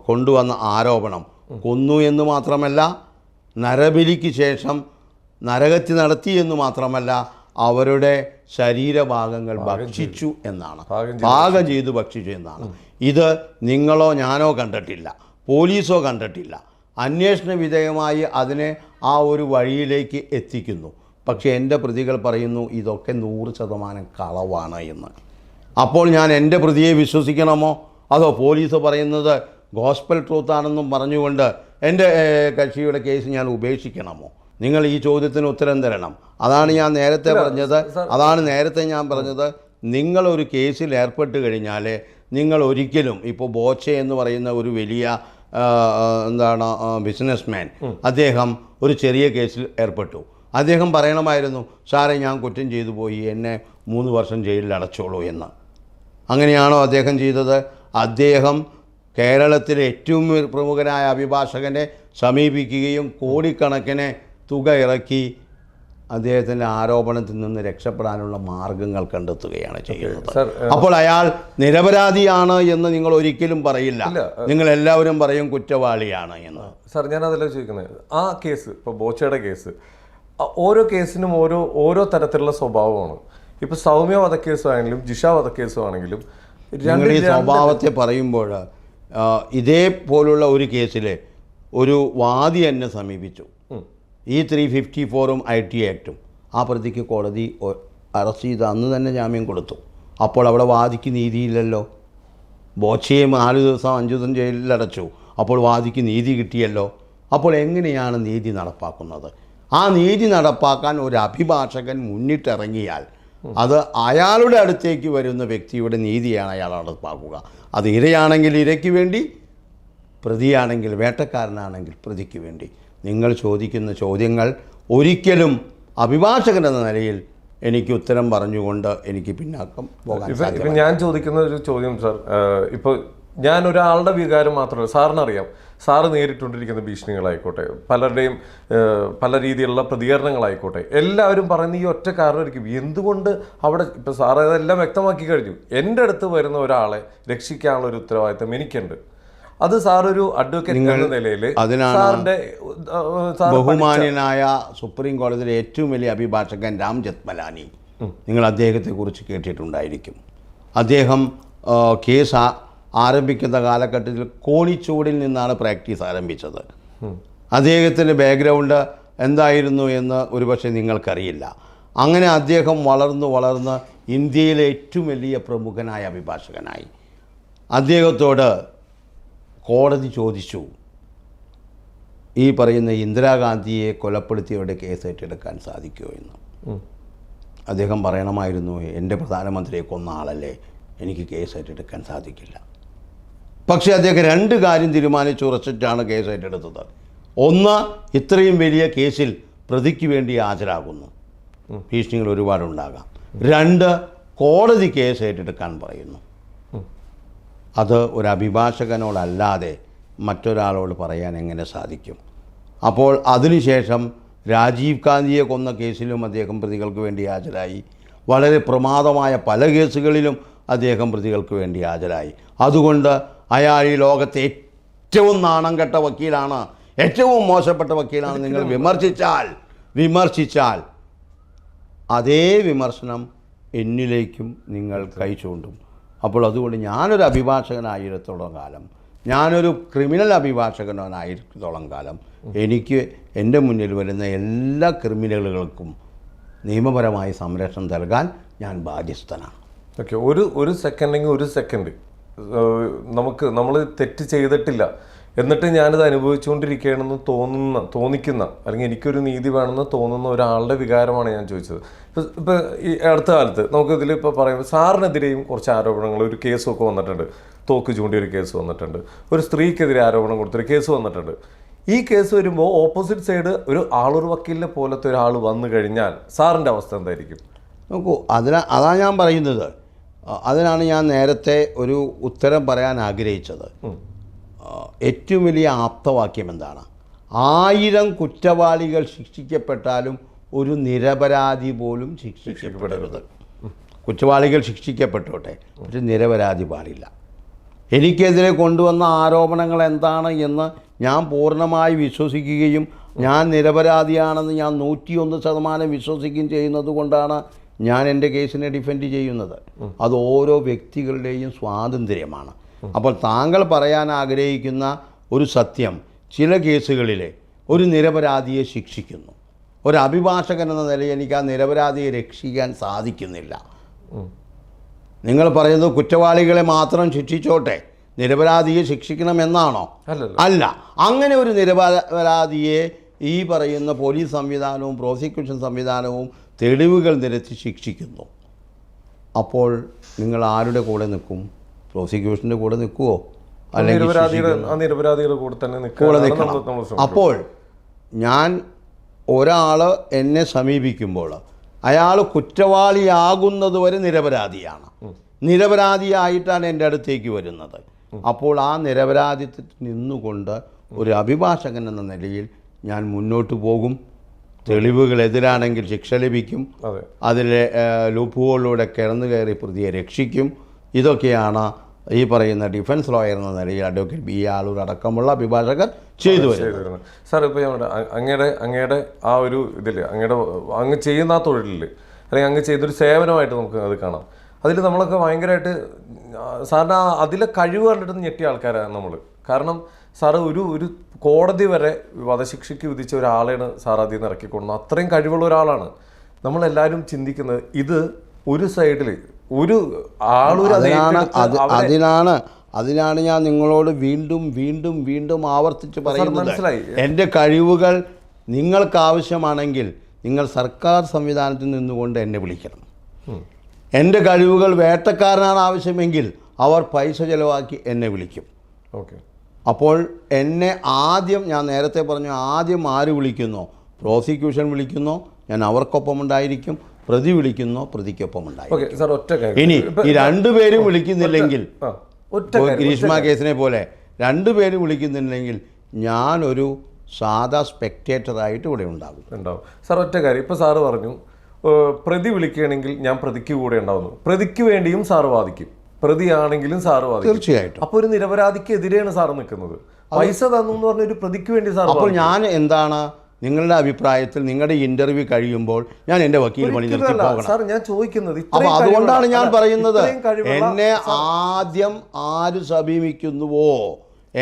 കൊണ്ടുവന്ന ആരോപണം. കൊന്നു എന്ന് മാത്രമല്ല, നരബലിക്ക് ശേഷം നരഹത്യ നടത്തി എന്ന് മാത്രമല്ല അവരുടെ ശരീരഭാഗങ്ങൾ ഭക്ഷിച്ചു എന്നാണ്, പാകം ചെയ്ത് ഭക്ഷിച്ചു എന്നാണ്. ഇത് നിങ്ങളോ ഞാനോ കണ്ടിട്ടില്ല, പോലീസോ കണ്ടിട്ടില്ല. അന്വേഷണ വിധേയമായി അതിനെ ആ ഒരു വഴിയിലേക്ക് എത്തിക്കുന്നു. പക്ഷേ എൻ്റെ പ്രതികൾ പറയുന്നു ഇതൊക്കെ 100% കളവാണ് എന്ന്. അപ്പോൾ ഞാൻ എൻ്റെ പ്രതിയെ വിശ്വസിക്കണമോ, അതോ പോലീസ് പറയുന്നത് ഗോസ്പൽ ട്രൂത്താണെന്നും പറഞ്ഞുകൊണ്ട് എൻ്റെ കക്ഷിയുടെ കേസ് ഞാൻ ഉപേക്ഷിക്കണമോ? നിങ്ങൾ ഈ ചോദ്യത്തിന് ഉത്തരം തരണം. അതാണ് ഞാൻ നേരത്തെ പറഞ്ഞത്. നിങ്ങളൊരു കേസിൽ ഏർപ്പെട്ട് കഴിഞ്ഞാൽ നിങ്ങൾ ഒരിക്കലും, ഇപ്പോൾ ബോച്ചെ എന്ന് പറയുന്ന ഒരു വലിയ ബിസിനസ്മാൻ, അദ്ദേഹം ഒരു ചെറിയ കേസിൽ ഏർപ്പെട്ടു. അദ്ദേഹം പറയണമായിരുന്നു, സാറേ ഞാൻ കുറ്റം ചെയ്തു പോയി, എന്നെ 3 വർഷം ജയിലിൽ അടച്ചോളൂ എന്ന്. അങ്ങനെയാണോ അദ്ദേഹം ചെയ്തത്? അദ്ദേഹം കേരളത്തിലെ ഏറ്റവും പ്രമുഖനായ അഭിഭാഷകനെ സമീപിക്കുകയും കോടിക്കണക്കിന് തുക ഇറക്കി അദ്ദേഹത്തിൻ്റെ ആരോപണത്തിൽ നിന്ന് രക്ഷപ്പെടാനുള്ള മാർഗങ്ങൾ കണ്ടെത്തുകയാണ് ചെയ്യുന്നത്. അപ്പോൾ അയാൾ നിരപരാധിയാണ് എന്ന് നിങ്ങൾ ഒരിക്കലും പറയില്ല, നിങ്ങൾ എല്ലാവരും പറയും കുറ്റവാളിയാണ് എന്ന്. സാർ, ഞാൻ അതല്ല ചോദിക്കുന്നത്. ആ കേസ്, ഇപ്പോൾ ബോച്ചയുടെ കേസ്, ഓരോ കേസിനും ഓരോ തരത്തിലുള്ള സ്വഭാവമാണ്. ഇപ്പോൾ സൗമ്യ വധക്കേസാണെങ്കിലും ജിഷ വധക്കേസുമാണെങ്കിലും നിങ്ങൾ ഈ സ്വഭാവത്തെ പറയുമ്പോൾ ഇതേപോലുള്ള ഒരു കേസിൽ ഒരു വാദി എന്നെ സമീപിച്ചു. ഈ 354 IT ആക്റ്റും ആ പ്രതിക്ക് കോടതി അറസ്റ്റ് ചെയ്ത് അന്ന് തന്നെ ജാമ്യം കൊടുത്തു. അപ്പോൾ അവിടെ വാദിക്ക് നീതിയില്ലല്ലോ. ബോച്ചയെ 4 ദിവസം 5 ദിവസം ജയിലിലടച്ചു. അപ്പോൾ വാദിക്ക് നീതി കിട്ടിയല്ലോ. അപ്പോൾ എങ്ങനെയാണ് നീതി നടപ്പാക്കുന്നത്? ആ നീതി നടപ്പാക്കാൻ ഒരു അഭിഭാഷകൻ മുന്നിട്ടിറങ്ങിയാൽ അത് അയാളുടെ അടുത്തേക്ക് വരുന്ന വ്യക്തിയുടെ നീതിയാണ് അയാൾ നടപ്പാക്കുക. അത് ഇരയാണെങ്കിൽ ഇരയ്ക്ക് വേണ്ടി, പ്രതിയാണെങ്കിൽ വേട്ടക്കാരനാണെങ്കിൽ പ്രതിക്ക് വേണ്ടി. നിങ്ങൾ ചോദിക്കുന്ന ചോദ്യങ്ങൾ ഒരിക്കലും അഭിഭാഷകൻ എന്ന നിലയിൽ എനിക്ക് ഉത്തരം പറഞ്ഞുകൊണ്ട് എനിക്ക് പിന്നാക്കം പോകാൻ സാധിക്കും. ഞാൻ ചോദിക്കുന്ന ഒരു ചോദ്യം സാർ, ഇപ്പോൾ ഞാൻ ഒരാളുടെ വികാരം മാത്രമല്ല, സാറിനറിയാം, സാറ് നേരിട്ടുകൊണ്ടിരിക്കുന്ന ഭീഷണികളായിക്കോട്ടെ, പലരുടെയും പല രീതിയിലുള്ള പ്രതികരണങ്ങളായിക്കോട്ടെ, എല്ലാവരും പറയുന്ന ഈ ഒറ്റ കാരണമായിരിക്കും എന്തുകൊണ്ട് അവിടെ, ഇപ്പോൾ സാറ് അതെല്ലാം വ്യക്തമാക്കി കഴിഞ്ഞു. എൻ്റെ അടുത്ത് വരുന്ന ഒരാളെ രക്ഷിക്കാനുള്ള ഒരു ഉത്തരവാദിത്തം എനിക്കുണ്ട്. അത് സാറൊരു അഡ്വക്കേറ്റ് എന്ന നിലയിൽ സാറിൻ്റെ ബഹുമാന്യനായ സുപ്രീം കോടതിയിലെ ഏറ്റവും വലിയ അഭിഭാഷകൻ രാം ജത്മലാനി, നിങ്ങൾ അദ്ദേഹത്തെക്കുറിച്ച് കേട്ടിട്ടുണ്ടായിരിക്കും. അദ്ദേഹം കേസ് ആരംഭിക്കുന്ന കാലഘട്ടത്തിൽ കോണിച്ചൂടിൽ നിന്നാണ് പ്രാക്ടീസ് ആരംഭിച്ചത്. അദ്ദേഹത്തിൻ്റെ ബാക്ക്ഗ്രൗണ്ട് എന്തായിരുന്നു എന്ന് ഒരുപക്ഷെ നിങ്ങൾക്കറിയില്ല. അങ്ങനെ അദ്ദേഹം വളർന്ന് ഇന്ത്യയിലെ ഏറ്റവും വലിയ പ്രമുഖനായ അഭിഭാഷകനായി. അദ്ദേഹത്തോട് കോടതി ചോദിച്ചു, ഈ പറയുന്ന ഇന്ദിരാഗാന്ധിയെ കൊലപ്പെടുത്തിയവരുടെ കേസ് ഏറ്റെടുക്കാൻ സാധിക്കുമോ എന്ന്. അദ്ദേഹം പറയണമായിരുന്നു, എൻ്റെ പ്രധാനമന്ത്രിയെ കൊന്ന ആളല്ലേ, എനിക്ക് കേസ് ഏറ്റെടുക്കാൻ സാധിക്കില്ല. പക്ഷേ അദ്ദേഹം 2 കാര്യം തീരുമാനിച്ചുറച്ചിട്ടാണ് കേസ് ഏറ്റെടുത്തത്. ഒന്ന്, ഇത്രയും വലിയ കേസിൽ പ്രതിക്ക് വേണ്ടി ഹാജരാകുന്നു, ഭീഷണികൾ ഒരുപാടുണ്ടാകാം. 2, കോടതി കേസ് ഏറ്റെടുക്കാൻ പറയുന്നു. അത് ഒരു അഭിഭാഷകനോടല്ലാതെ മറ്റൊരാളോട് പറയാൻ എങ്ങനെ സാധിക്കും? അപ്പോൾ അതിനുശേഷം രാജീവ് ഗാന്ധിയെ കൊന്ന കേസിലും അദ്ദേഹം പ്രതികൾക്ക് വേണ്ടി ഹാജരായി. വളരെ പ്രമാദമായ പല കേസുകളിലും അദ്ദേഹം പ്രതികൾക്ക് വേണ്ടി ഹാജരായി. അതുകൊണ്ട് അയാൾ ഈ ലോകത്തെ ഏറ്റവും നാണം കെട്ട വക്കീലാണ്, ഏറ്റവും മോശപ്പെട്ട വക്കീലാണ്. നിങ്ങൾ വിമർശിച്ചാൽ അതേ വിമർശനം എന്നിലേക്കും നിങ്ങൾ കൈ ചൂണ്ടും. അപ്പോൾ അതുകൊണ്ട് ഞാനൊരു അഭിഭാഷകനായിരത്തോളം കാലം, ഞാനൊരു ക്രിമിനൽ അഭിഭാഷകനായിരത്തോളം കാലം എനിക്ക് എൻ്റെ മുന്നിൽ വരുന്ന എല്ലാ ക്രിമിനലുകൾക്കും നിയമപരമായി സംരക്ഷണം നൽകാൻ ഞാൻ ബാധ്യസ്ഥനാണ്. ഓക്കെ, ഒരു സെക്കൻഡ് നമ്മൾ തെറ്റ് ചെയ്തിട്ടില്ല, എന്നിട്ട് ഞാനിത് അനുഭവിച്ചുകൊണ്ടിരിക്കുകയാണെന്ന് തോന്നിക്കുന്ന അല്ലെങ്കിൽ എനിക്കൊരു നീതി വേണമെന്ന് തോന്നുന്ന ഒരാളുടെ വികാരമാണ് ഞാൻ ചോദിച്ചത്. ഇപ്പോൾ ഈ അടുത്ത കാലത്ത് നമുക്കിതിൽ ഇപ്പോൾ പറയുമ്പോൾ സാറിനെതിരെയും കുറച്ച് ആരോപണങ്ങൾ, ഒരു കേസൊക്കെ വന്നിട്ടുണ്ട്, തോക്ക് ചൂണ്ടിയൊരു കേസ് വന്നിട്ടുണ്ട്, ഒരു സ്ത്രീക്കെതിരെ ആരോപണം കൊടുത്തൊരു കേസ് വന്നിട്ടുണ്ട്. ഈ കേസ് വരുമ്പോൾ ഓപ്പോസിറ്റ് സൈഡ് ഒരു ആളൂർ വക്കീലിനെ പോലത്തെ ഒരാൾ വന്നു കഴിഞ്ഞാൽ സാറിൻ്റെ അവസ്ഥ എന്തായിരിക്കും? നോക്കൂ, അതാണ് ഞാൻ പറയുന്നത്. അതിനാണ് ഞാൻ നേരത്തെ ഒരു ഉത്തരം പറയാൻ ആഗ്രഹിച്ചത്. ഏറ്റവും വലിയ ആപ്തവാക്യം എന്താണ്? 1000 കുറ്റവാളികൾ ശിക്ഷിക്കപ്പെട്ടാലും ഒരു നിരപരാധി പോലും ശിക്ഷിക്കപ്പെടരുത്. കുറ്റവാളികൾ ശിക്ഷിക്കപ്പെട്ടോട്ടെ, പക്ഷെ നിരപരാധി പാടില്ല. എനിക്കെതിരെ കൊണ്ടുവന്ന ആരോപണങ്ങൾ എന്താണ് എന്ന് ഞാൻ പൂർണ്ണമായി വിശ്വസിക്കുകയും ഞാൻ നിരപരാധിയാണെന്ന് ഞാൻ 101% വിശ്വസിക്കുകയും ചെയ്യുന്നത് കൊണ്ടാണ് ഞാൻ എൻ്റെ കേസിനെ ഡിഫെൻഡ് ചെയ്യുന്നത്. അത് ഓരോ വ്യക്തികളുടെയും സ്വാതന്ത്ര്യമാണ്. അപ്പോൾ താങ്കൾ പറയാൻ ആഗ്രഹിക്കുന്ന ഒരു സത്യം, ചില കേസുകളിൽ ഒരു നിരപരാധിയെ ശിക്ഷിക്കുന്നു. ഒരു അഭിഭാഷകൻ എന്ന നിലയിൽ എനിക്ക് ആ നിരപരാധിയെ രക്ഷിക്കാൻ സാധിക്കുന്നില്ല. നിങ്ങൾ പറയുന്നത് കുറ്റവാളികളെ മാത്രം ശിക്ഷിച്ചോട്ടെ, നിരപരാധിയെ ശിക്ഷിക്കണമെന്നാണോ? അല്ല. അങ്ങനെ ഒരു നിരപരാധിയെ ഈ പറയുന്ന പോലീസ് സംവിധാനവും പ്രോസിക്യൂഷൻ സംവിധാനവും തെളിവുകൾ നിരത്തി ശിക്ഷിക്കുന്നു. അപ്പോൾ നിങ്ങൾ ആരുടെ കൂടെ നിൽക്കും? പ്രോസിക്യൂഷൻ്റെ കൂടെ നിൽക്കുമോ? അല്ലെങ്കിൽ കൂടെ നിൽക്കണം. അപ്പോൾ ഞാൻ ഒരാൾ എന്നെ സമീപിക്കുമ്പോൾ അയാൾ കുറ്റവാളിയാകുന്നത് വരെ നിരപരാധിയാണ്. നിരപരാധിയായിട്ടാണ് എൻ്റെ അടുത്തേക്ക് വരുന്നത്. അപ്പോൾ ആ നിരപരാധിത്വത്തിൽ നിന്നുകൊണ്ട് ഒരു അഭിഭാഷകൻ എന്ന നിലയിൽ ഞാൻ മുന്നോട്ട് പോകും. തെളിവുകൾ എതിരാണെങ്കിൽ ശിക്ഷ ലഭിക്കും. അതിലെ ലൂപ്പുകളിലൂടെ കിടന്നു കയറി പ്രതിയെ രക്ഷിക്കും. ഇതൊക്കെയാണ് ഈ പറയുന്ന ഡിഫൻസ് ലോയർ എന്ന നിലയിൽ അഡ്വക്കേറ്റ് ബി ആളൂർ അടക്കമുള്ള അഭിഭാഷകർ ചെയ്തു വരുന്നത്. സാർ, ഇപ്പോൾ അങ്ങയുടെ ആ ഒരു ഇതിൽ അങ്ങ് ചെയ്യുന്ന ആ തൊഴിലിൽ അല്ലെങ്കിൽ അങ്ങ് ചെയ്തൊരു സേവനമായിട്ട് നമുക്ക് അത് കാണാം. അതിൽ നമ്മളൊക്കെ ഭയങ്കരമായിട്ട് സാറിന് അതിലെ കഴിവ് കണ്ടിട്ട് ഞെട്ടിയ ആൾക്കാരാണ് നമ്മൾ. കാരണം സാറ് ഒരു കോടതി വരെ വധശിക്ഷയ്ക്ക് വിധിച്ച ഒരാളെയാണ് സാർ അതിൽ നിന്ന് ഇറക്കിക്കൊണ്ടുന്നത്. അത്രയും കഴിവുള്ള ഒരാളാണ്. നമ്മളെല്ലാവരും ചിന്തിക്കുന്നത് ഇത് ഒരു സൈഡിൽ ഒരു ആളൊരു അതിനാണ് ഞാൻ നിങ്ങളോട് വീണ്ടും വീണ്ടും വീണ്ടും ആവർത്തിച്ച് പറയുന്നത്. എൻ്റെ കഴിവുകൾ നിങ്ങൾക്ക് ആവശ്യമാണെങ്കിൽ നിങ്ങൾ സർക്കാർ സംവിധാനത്തിൽ നിന്നുകൊണ്ട് എന്നെ വിളിക്കണം. എൻ്റെ കഴിവുകൾ വേട്ടക്കാരനാണ് ആവശ്യമെങ്കിൽ അവർ പൈസ ചിലവാക്കി എന്നെ വിളിക്കും. ഓക്കെ. അപ്പോൾ എന്നെ ആദ്യം, ഞാൻ നേരത്തെ പറഞ്ഞു, ആദ്യം ആര് വിളിക്കുന്നോ? പ്രോസിക്യൂഷൻ വിളിക്കുന്നോ, ഞാൻ അവർക്കൊപ്പം ഉണ്ടായിരിക്കും. പ്രതി വിളിക്കുന്നോ, പ്രതിക്കൊപ്പം ഉണ്ടായിരിക്കും. ഇനി ഈ രണ്ടുപേരും വിളിക്കുന്നില്ലെങ്കിൽ, ഗ്രീഷ്മ കേസിനെ പോലെ രണ്ടുപേരും വിളിക്കുന്നില്ലെങ്കിൽ ഞാനൊരു സാധാ സ്പെക്ടേറ്ററായിട്ട് ഇവിടെ ഉണ്ടാകും. സാർ, ഒറ്റ കാര്യം, ഇപ്പോൾ സാറ് പറഞ്ഞു പ്രതി വിളിക്കുകയാണെങ്കിൽ ഞാൻ പ്രതിക്ക് കൂടെ ഉണ്ടാവുന്നു. പ്രതിക്ക് വേണ്ടിയും സാറ് വാദിക്കും, പ്രതിയാണെങ്കിലും സാറ് വാദിക്കും. തീർച്ചയായിട്ടും. അപ്പോൾ ഒരു നിരപരാധിക്ക് എതിരെയാണ് സാറ് നിൽക്കുന്നത്. പൈസ തന്നു എന്ന് പറഞ്ഞ ഒരു പ്രതിക്ക് വേണ്ടി സാർ. അപ്പോൾ ഞാൻ എന്താണ് നിങ്ങളുടെ അഭിപ്രായത്തിൽ, നിങ്ങളുടെ ഇന്റർവ്യൂ കഴിയുമ്പോൾ ഞാൻ എൻ്റെ വക്കീൽ പണി നിർത്തി പോകണം? സാർ, ഞാൻ ചോദിക്കുന്നത് അപ്പോൾ അതുകൊണ്ടാണ് ഞാൻ പറയുന്നത്, എന്നെ ആദ്യം ആര് സമീപിക്കുന്നുവോ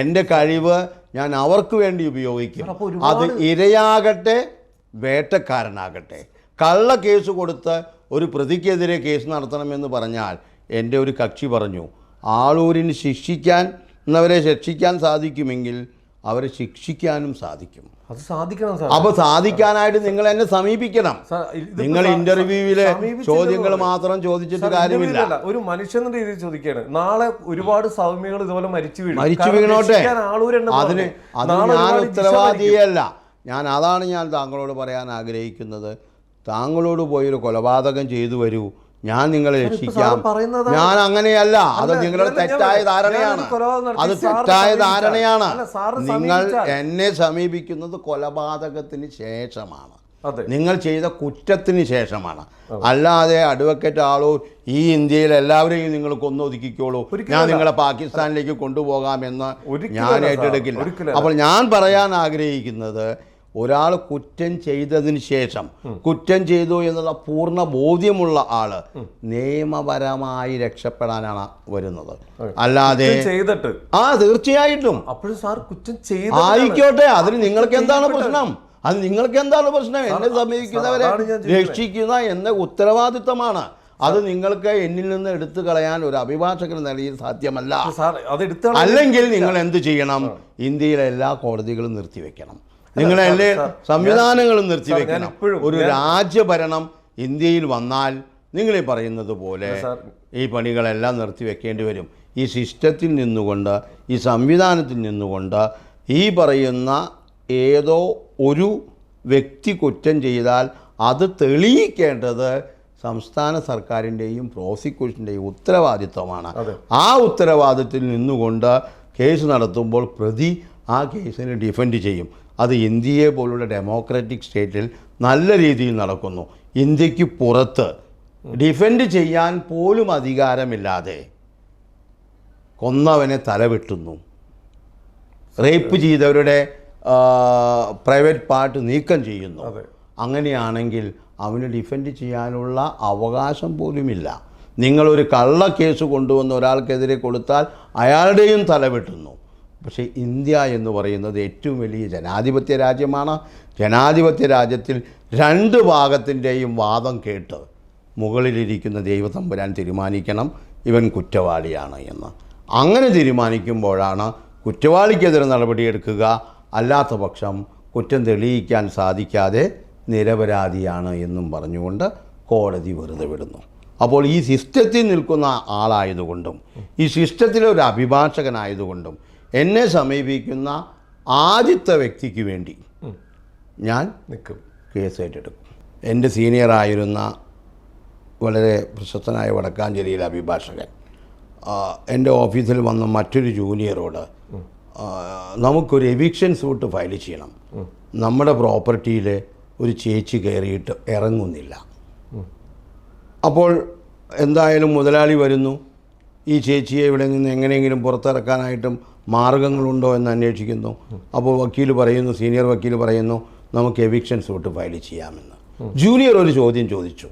എൻ്റെ കഴിവ് ഞാൻ അവർക്ക് വേണ്ടി ഉപയോഗിക്കും. അത് ഇരയാകട്ടെ വേട്ടക്കാരനാകട്ടെ. കള്ള കേസ് കൊടുത്ത് ഒരു പ്രതിക്കെതിരെ കേസ് നടത്തണമെന്ന് പറഞ്ഞാൽ എൻ്റെ ഒരു കക്ഷി പറഞ്ഞു, ആളൂരിന് ശിക്ഷിക്കാൻ സാധിക്കുമെങ്കിൽ അവരെ ശിക്ഷിക്കാനും സാധിക്കും. അത് സാധിക്കണം സാർ. അപ്പോൾ സാധിക്കാനായിട്ട് നിങ്ങൾ എന്നെ സമീപിക്കണം. നിങ്ങൾ ഇന്റർവ്യൂവിലെ ചോദ്യങ്ങൾ മാത്രം ചോദിച്ചിട്ട് കാര്യമില്ല. ഒരു മനുഷ്യൻ എന്ന രീതിയിൽ ചോദിക്കുകയാണ്. നാളെ ഒരുപാട് സൗമ്യകൾ ഇതുപോലെ മരിച്ചു വീണോട്ടെ. അതിന് ഞാൻ ഉത്തരവാദിയല്ല. അതാണ് ഞാൻ താങ്കളോട് പറയാൻ ആഗ്രഹിക്കുന്നത്. താങ്കളോട് പോയൊരു കൊലപാതകം ചെയ്തു വരൂ, ഞാൻ നിങ്ങളെ രക്ഷിക്കാം. ഞാൻ അങ്ങനെയല്ല. അത് നിങ്ങളുടെ തെറ്റായ ധാരണയാണ്. അത് തെറ്റായ ധാരണയാണ്. നിങ്ങൾ എന്നെ സമീപിക്കുന്നത് കൊലപാതകത്തിന് ശേഷമാണ്, നിങ്ങൾ ചെയ്ത കുറ്റത്തിന് ശേഷമാണ്. അല്ലാതെ അഡ്വക്കേറ്റ് ആളൂർ ഈ ഇന്ത്യയിൽ എല്ലാവരെയും നിങ്ങൾ കൊന്നൊതുക്കിക്കോളൂ, ഞാൻ നിങ്ങളെ പാകിസ്ഥാനിലേക്ക് കൊണ്ടുപോകാമെന്ന് ഞാൻ ഏറ്റെടുക്കില്ല. അപ്പോൾ ഞാൻ പറയാൻ ആഗ്രഹിക്കുന്നത്, ഒരാൾ കുറ്റം ചെയ്തതിന് ശേഷം കുറ്റം ചെയ്തു എന്നുള്ള പൂർണ്ണ ബോധ്യമുള്ള ആള് നിയമപരമായി രക്ഷപ്പെടാനാണ് വരുന്നത്. അല്ലാതെ തീർച്ചയായിട്ടും ആയിക്കോട്ടെ, അതിന് നിങ്ങൾക്ക് എന്താണ് പ്രശ്നം? എന്നെ സമീപിക്കുന്നവരെ രക്ഷിക്കുന്ന എന്ന ഉത്തരവാദിത്തമാണ്. അത് നിങ്ങൾക്ക് എന്നിൽ നിന്ന് എടുത്തു കളയാൻ ഒരു അഭിഭാഷകൻ നിലയിൽ സാധ്യമല്ല. അല്ലെങ്കിൽ നിങ്ങൾ എന്ത് ചെയ്യണം? ഇന്ത്യയിലെ എല്ലാ കോടതികളും നിർത്തിവെക്കണം, നിങ്ങളെ എല്ലാ സംവിധാനങ്ങളും നിർത്തിവെക്കണം. ഒരു രാജ്യഭരണം ഇന്ത്യയിൽ വന്നാൽ നിങ്ങളീ പറയുന്നത് പോലെ ഈ പണികളെല്ലാം നിർത്തിവെക്കേണ്ടി വരും. ഈ സിസ്റ്റത്തിൽ നിന്നുകൊണ്ട്, ഈ സംവിധാനത്തിൽ നിന്നുകൊണ്ട് ഈ പറയുന്ന ഏതോ ഒരു വ്യക്തി കുറ്റം ചെയ്താൽ അത് തെളിയിക്കേണ്ടത് സംസ്ഥാന സർക്കാരിൻ്റെയും പ്രോസിക്യൂഷൻ്റെയും ഉത്തരവാദിത്വമാണ്. ആ ഉത്തരവാദിത്തത്തിൽ നിന്നുകൊണ്ട് കേസ് നടത്തുമ്പോൾ പ്രതി ആ കേസിനെ ഡിഫെൻഡ് ചെയ്യും. അത് ഇന്ത്യയെ പോലുള്ള ഡെമോക്രാറ്റിക് സ്റ്റേറ്റിൽ നല്ല രീതിയിൽ നടക്കുന്നു. ഇന്ത്യക്ക് പുറത്ത് ഡിഫെൻഡ് ചെയ്യാൻ പോലും അധികാരമില്ലാതെ കൊന്നവനെ തലവെട്ടുന്നു, റേപ്പ് ചെയ്തവരുടെ പ്രൈവറ്റ് പാർട്ട് നീക്കം ചെയ്യുന്നു, അതെ. അങ്ങനെയാണെങ്കിൽ അവന് ഡിഫെൻഡ് ചെയ്യാനുള്ള അവകാശം പോലുമില്ല. നിങ്ങളൊരു കള്ളക്കേസ് കൊണ്ടുവന്ന് ഒരാൾക്കെതിരെ കൊടുത്താൽ അയാളുടെയും തല വെട്ടുന്നു. പക്ഷേ ഇന്ത്യ എന്ന് പറയുന്നത് ഏറ്റവും വലിയ ജനാധിപത്യ രാജ്യമാണ്. ജനാധിപത്യ രാജ്യത്തിൽ രണ്ട് ഭാഗത്തിൻ്റെയും വാദം കേട്ട് മുകളിലിരിക്കുന്ന ദൈവതമ്പുരാൻ തീരുമാനിക്കണം ഇവൻ കുറ്റവാളിയാണ് എന്ന്. അങ്ങനെ തീരുമാനിക്കുമ്പോഴാണ് കുറ്റവാളിക്കെതിരെ നടപടിയെടുക്കുക. അല്ലാത്ത പക്ഷം കുറ്റം തെളിയിക്കാൻ സാധിക്കാതെ നിരപരാധിയാണ് എന്നും പറഞ്ഞുകൊണ്ട് കോടതി വെറുതെ വിടുന്നു. അപ്പോൾ ഈ സിസ്റ്റത്തിൽ നിൽക്കുന്ന ആളായതുകൊണ്ടും ഈ സിസ്റ്റത്തിലെ ഒരു അഭിഭാഷകനായതുകൊണ്ടും എന്നെ സമീപിക്കുന്ന ആദ്യത്തെ വ്യക്തിക്ക് വേണ്ടി ഞാൻ കേസ് ഏറ്റെടുക്കും. എൻ്റെ സീനിയറായിരുന്ന വളരെ പ്രശസ്തനായ വടക്കാഞ്ചേരിയിലെ അഭിഭാഷകൻ എൻ്റെ ഓഫീസിൽ വന്ന മറ്റൊരു ജൂനിയറോട് നമുക്കൊരു എവിക്ഷൻ സൂട്ട് ഫയൽ ചെയ്യണം, നമ്മുടെ പ്രോപ്പർട്ടിയിൽ ഒരു ചേച്ചി കയറിയിട്ട് ഇറങ്ങുന്നില്ല. അപ്പോൾ എന്തായാലും മുതലാളി വരുന്നു, ഈ ചേച്ചിയെ ഇവിടെ നിന്ന് എങ്ങനെയെങ്കിലും പുറത്തിറക്കാനായിട്ടും മാർഗങ്ങളുണ്ടോ എന്ന് അന്വേഷിക്കുന്നു. അപ്പോൾ വക്കീൽ പറയുന്നു, സീനിയർ വക്കീൽ പറയുന്നു, നമുക്ക് എവിക്ഷൻ സൂട്ട് ഫയൽ ചെയ്യാമെന്ന്. ജൂനിയർ ഒരു ചോദ്യം ചോദിച്ചു,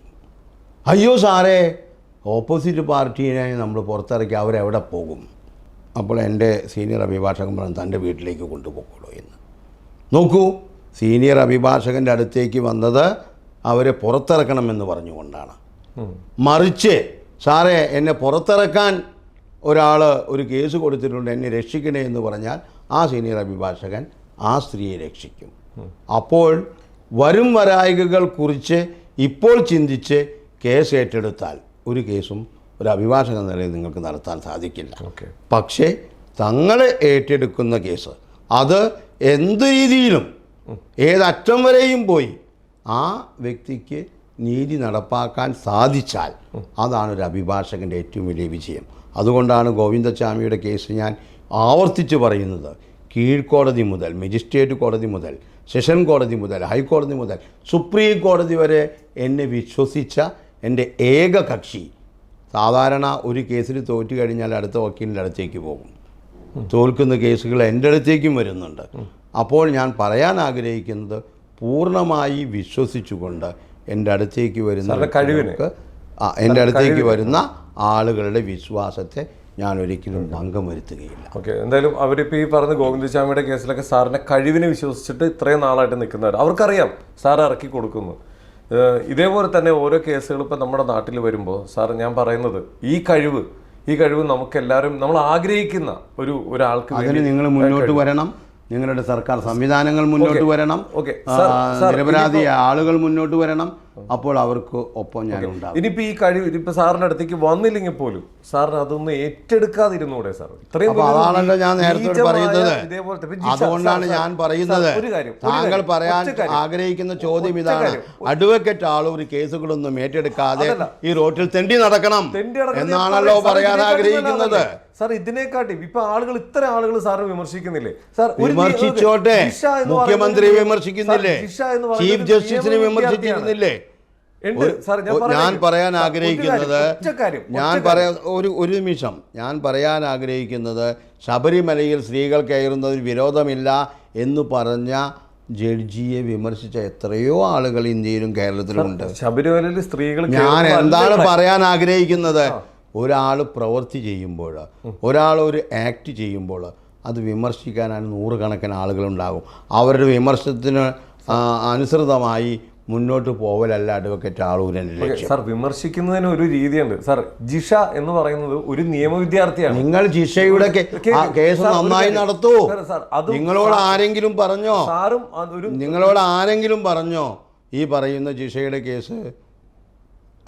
അയ്യോ സാറേ, ഓപ്പോസിറ്റ് പാർട്ടീനെ നമ്മൾ പുറത്തിറക്കി അവരെവിടെ പോകും? അപ്പോൾ എൻ്റെ സീനിയർ അഭിഭാഷകൻ പറഞ്ഞു, തൻ്റെ വീട്ടിലേക്ക് കൊണ്ടുപോകുള്ളൂ എന്ന്. നോക്കൂ, സീനിയർ അഭിഭാഷകൻ്റെ അടുത്തേക്ക് വന്നത് അവരെ പുറത്തിറക്കണമെന്ന് പറഞ്ഞുകൊണ്ടാണ്. മറിച്ച് സാറേ, എന്നെ പുറത്തിറക്കാൻ ഒരാൾ ഒരു കേസ് കൊടുത്തിട്ടുണ്ട്, എന്നെ രക്ഷിക്കണേ എന്ന് പറഞ്ഞാൽ ആ സീനിയർ അഭിഭാഷകൻ ആ സ്ത്രീയെ രക്ഷിക്കും. അപ്പോൾ വരും വരായികകൾ കുറിച്ച് ഇപ്പോൾ ചിന്തിച്ച് കേസ് ഏറ്റെടുത്താൽ ഒരു കേസും ഒരു അഭിഭാഷക നിലയിൽ നിങ്ങൾക്ക് നടത്താൻ സാധിക്കില്ല. പക്ഷേ തങ്ങളെ ഏറ്റെടുക്കുന്ന കേസ് അത് എന്ത് രീതിയിലും ഏതറ്റം വരെയും പോയി ആ വ്യക്തിക്ക് നീതി നടപ്പാക്കാൻ സാധിച്ചാൽ അതാണ് ഒരു അഭിഭാഷകൻ്റെ ഏറ്റവും വലിയ വിജയം. അതുകൊണ്ടാണ് ഗോവിന്ദച്ചാമിയുടെ കേസ് ഞാൻ ആവർത്തിച്ച് പറയുന്നത്. കീഴ്ക്കോടതി മുതൽ, മജിസ്ട്രേറ്റ് കോടതി മുതൽ, സെഷൻ കോടതി മുതൽ, ഹൈക്കോടതി മുതൽ സുപ്രീം കോടതി വരെ എന്നെ വിശ്വസിച്ച എൻ്റെ ഏക കക്ഷി. സാധാരണ ഒരു കേസിൽ തോറ്റു കഴിഞ്ഞാൽ അടുത്ത വക്കീലിൻ്റെ അടുത്തേക്ക് പോകും. തോൽക്കുന്ന കേസുകൾ എൻ്റെ അടുത്തേക്കും വരുന്നുണ്ട്. അപ്പോൾ ഞാൻ പറയാൻ ആഗ്രഹിക്കുന്നത്, പൂർണ്ണമായി വിശ്വസിച്ചുകൊണ്ട് എൻ്റെ അടുത്തേക്ക് വരുന്ന ആളുകളുടെ വിശ്വാസത്തെ ഞാൻ ഒരിക്കലും ഭംഗം വരുത്തുകയില്ല. ഓക്കെ, എന്തായാലും അവരിപ്പോൾ ഈ പറഞ്ഞ ഗോവിന്ദസ്വാമിയുടെ കേസിലൊക്കെ സാറിൻ്റെ കഴിവിനെ വിശ്വസിച്ചിട്ട് ഇത്രയും നാളായിട്ട് നിൽക്കുന്നവർ, അവർക്കറിയാം സാർ ഇറക്കി കൊടുക്കുന്നു. ഇതേപോലെ തന്നെ ഓരോ കേസുകൾ ഇപ്പം നമ്മുടെ നാട്ടിൽ വരുമ്പോൾ സാർ ഞാൻ പറയുന്നത്, ഈ കഴിവ് നമുക്കെല്ലാവരും നമ്മൾ ആഗ്രഹിക്കുന്ന ഒരാൾക്ക് അതിന് നിങ്ങൾ മുന്നോട്ട് വരണം. നിങ്ങളുടെ സർക്കാർ സംവിധാനങ്ങൾ മുന്നോട്ട് വരണം. നിരപരാധി ആളുകൾ മുന്നോട്ട് വരണം. അപ്പോൾ അവർക്ക് ഒപ്പം ഞാൻ ഉണ്ടാകും. ഇനിയിപ്പോൾ ഈ കഴിവ് ഇപ്പം സാറിൻ്റെ അടുത്തേക്ക് വന്നില്ലെങ്കിൽ പോലും സാറിന് അതൊന്നും ഏറ്റെടുക്കാതിരുന്നൂടെ സാർ? ഇത്രയും അതാണല്ലോ ഞാൻ നേരത്തെ പറയുന്നത്. അതുകൊണ്ടാണ് ഞാൻ പറയുന്നത്, താങ്കൾ പറയാൻ ആഗ്രഹിക്കുന്ന ചോദ്യം ഇതാണ്, അഡ്വക്കേറ്റ് ആളൂർ കേസുകളൊന്നും ഏറ്റെടുക്കാതെ ഈ റോട്ടിൽ തെണ്ടി നടക്കണം എന്നാണല്ലോ പറയാൻ ആഗ്രഹിക്കുന്നത്. സാർ ഇതിനെക്കാട്ടി ഇപ്പൊ ഇത്ര ആളുകൾ സാറിന് വിമർശിക്കുന്നില്ലേ? സാർ വിമർശിച്ചോട്ടെ, മുഖ്യമന്ത്രി വിമർശിക്കുന്നില്ലേ, ചീഫ് ജസ്റ്റിസിനെ വിമർശിക്കുന്നില്ലേ? ഞാൻ പറയാൻ ആഗ്രഹിക്കുന്നത് ഒരു നിമിഷം ഞാൻ പറയാൻ ആഗ്രഹിക്കുന്നത്, ശബരിമലയിൽ സ്ത്രീകൾ കയറുന്നതിൽ വിരോധമില്ല എന്ന് പറഞ്ഞ ജഡ്ജിയെ വിമർശിച്ച എത്രയോ ആളുകൾ ഇന്ത്യയിലും കേരളത്തിലുമുണ്ട്. ശബരിമലയിൽ സ്ത്രീകൾ ഞാൻ എന്താണ് പറയാൻ ആഗ്രഹിക്കുന്നത്, ഒരാൾ പ്രവൃത്തി ചെയ്യുമ്പോൾ, ഒരാൾ ഒരു ആക്ട് ചെയ്യുമ്പോൾ അത് വിമർശിക്കാനാണ് നൂറുകണക്കിന് ആളുകളുണ്ടാകും. അവരുടെ വിമർശനത്തിന് അനുസൃതമായി മുന്നോട്ട് പോവലല്ല അഡ്വക്കേറ്റ് ആളൂരിൻ്റെ ലക്ഷ്യം. സാർ, വിമർശിക്കുന്നതിന് ഒരു രീതിയുണ്ട് സാർ. ജിഷ എന്ന് പറയുന്നത് ഒരു നിയമ വിദ്യാർത്ഥിയാണ്. നിങ്ങൾ ജിഷയുടെ കേസ് നന്നായി നടത്തൂ. നിങ്ങളോട് ആരെങ്കിലും പറഞ്ഞോ? നിങ്ങളോട് ആരെങ്കിലും പറഞ്ഞോ ഈ പറയുന്ന ജിഷയുടെ കേസ്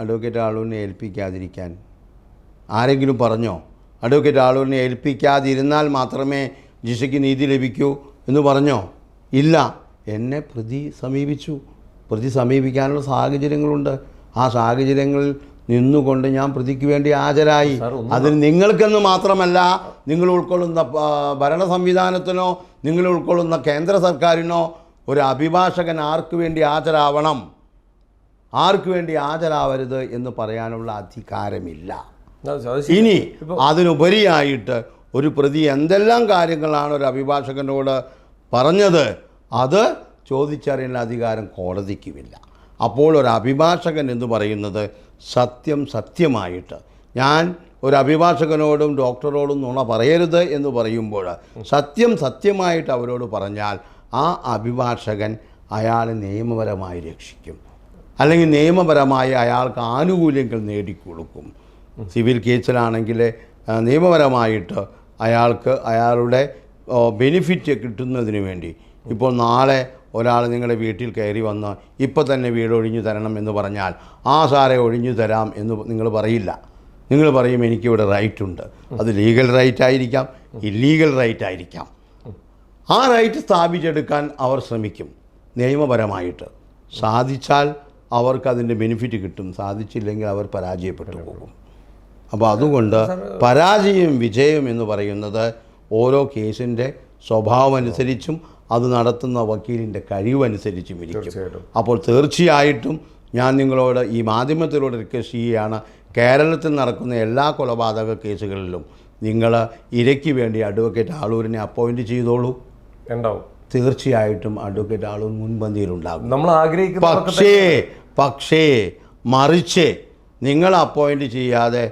അഡ്വക്കേറ്റ് ആളൂരിനെ ഏൽപ്പിക്കാതിരിക്കാൻ? ആരെങ്കിലും പറഞ്ഞോ? അഡ്വക്കേറ്റ് ആളൂരിനെ ഏൽപ്പിക്കാതിരുന്നാൽ മാത്രമേ ജിഷയ്ക്ക് നീതി ലഭിക്കൂ എന്ന് പറഞ്ഞോ? ഇല്ല. എന്നെ പ്രതി സമീപിച്ചു. പ്രതി സമീപിക്കാനുള്ള സാഹചര്യങ്ങളുണ്ട്. ആ സാഹചര്യങ്ങളിൽ നിന്നുകൊണ്ട് ഞാൻ പ്രതിക്ക് വേണ്ടി ഹാജരായി. അതിന് നിങ്ങൾക്കെന്ന് മാത്രമല്ല, നിങ്ങൾ ഉൾക്കൊള്ളുന്ന ഭരണ സംവിധാനത്തിനോ നിങ്ങൾ ഉൾക്കൊള്ളുന്ന കേന്ദ്ര സർക്കാരിനോ ഒരു അഭിഭാഷകൻ ആർക്ക് വേണ്ടി ഹാജരാവണം, ആർക്ക് വേണ്ടി ഹാജരാവരുത് എന്ന് പറയാനുള്ള അധികാരമില്ല. ഇനി അതിനുപരിയായിട്ട് ഒരു പ്രതി എന്തെല്ലാം കാര്യങ്ങളാണ് ഒരു അഭിഭാഷകനോട് പറഞ്ഞത് അത് ചോദിച്ചറിയേണ്ട അധികാരം കോടതിക്കുമില്ല. അപ്പോൾ ഒരു അഭിഭാഷകൻ എന്ന് പറയുന്നത് സത്യം സത്യമായിട്ട്, ഞാൻ ഒരു അഭിഭാഷകനോടും ഡോക്ടറോടും നുണ പറയരുത് എന്ന് പറയുമ്പോൾ സത്യം സത്യമായിട്ട് അവരോട് പറഞ്ഞാൽ ആ അഭിഭാഷകൻ അയാളെ നിയമപരമായി രക്ഷിക്കും, അല്ലെങ്കിൽ നിയമപരമായി അയാൾക്ക് ആനുകൂല്യങ്ങൾ നേടിക്കൊടുക്കും. സിവിൽ കേസിലാണെങ്കിൽ നിയമപരമായിട്ട് അയാൾക്ക് അയാളുടെ ബെനിഫിറ്റ് കിട്ടുന്നതിന് വേണ്ടി, ഇപ്പോൾ നാളെ ഒരാൾ നിങ്ങളുടെ വീട്ടിൽ കയറി വന്ന് ഇപ്പോൾ തന്നെ വീട് ഒഴിഞ്ഞു തരണം എന്ന് പറഞ്ഞാൽ ആ സാറെ ഒഴിഞ്ഞു തരാം എന്ന് നിങ്ങൾ പറയില്ല. നിങ്ങൾ പറയും എനിക്കിവിടെ റൈറ്റ് ഉണ്ട്. അത് ലീഗൽ റൈറ്റ് ആയിരിക്കാം, ഇല്ലീഗൽ റൈറ്റ് ആയിരിക്കാം. ആ റൈറ്റ് സ്ഥാപിച്ചെടുക്കാൻ അവർ ശ്രമിക്കും നിയമപരമായിട്ട്. സാധിച്ചാൽ അവർക്കതിൻ്റെ ബെനിഫിറ്റ് കിട്ടും, സാധിച്ചില്ലെങ്കിൽ അവർ പരാജയപ്പെട്ടു പോകും. അപ്പോൾ അതുകൊണ്ട് പരാജയം വിജയം എന്ന് പറയുന്നത് ഓരോ കേസിൻ്റെ സ്വഭാവം അനുസരിച്ചും അത് നടത്തുന്ന വക്കീലിൻ്റെ കഴിവനുസരിച്ചും ഇരിക്കും. അപ്പോൾ തീർച്ചയായിട്ടും ഞാൻ നിങ്ങളോട് ഈ മാധ്യമത്തിലൂടെ റിക്വസ്റ്റ് ചെയ്യുകയാണ്, കേരളത്തിൽ നടക്കുന്ന എല്ലാ കൊലപാതക കേസുകളിലും നിങ്ങൾ ഇരയ്ക്ക് വേണ്ടി അഡ്വക്കേറ്റ് ആളൂരിനെ അപ്പോയിൻറ്റ് ചെയ്തോളൂ. ഉണ്ടാവും, തീർച്ചയായിട്ടും അഡ്വക്കേറ്റ് ആളൂർ മുൻപന്തിയിലുണ്ടാകും. നമ്മൾ ആഗ്രഹിക്കുന്ന പക്ഷേ മറിച്ച് നിങ്ങൾ അപ്പോയിൻറ്റ് ചെയ്യാതെ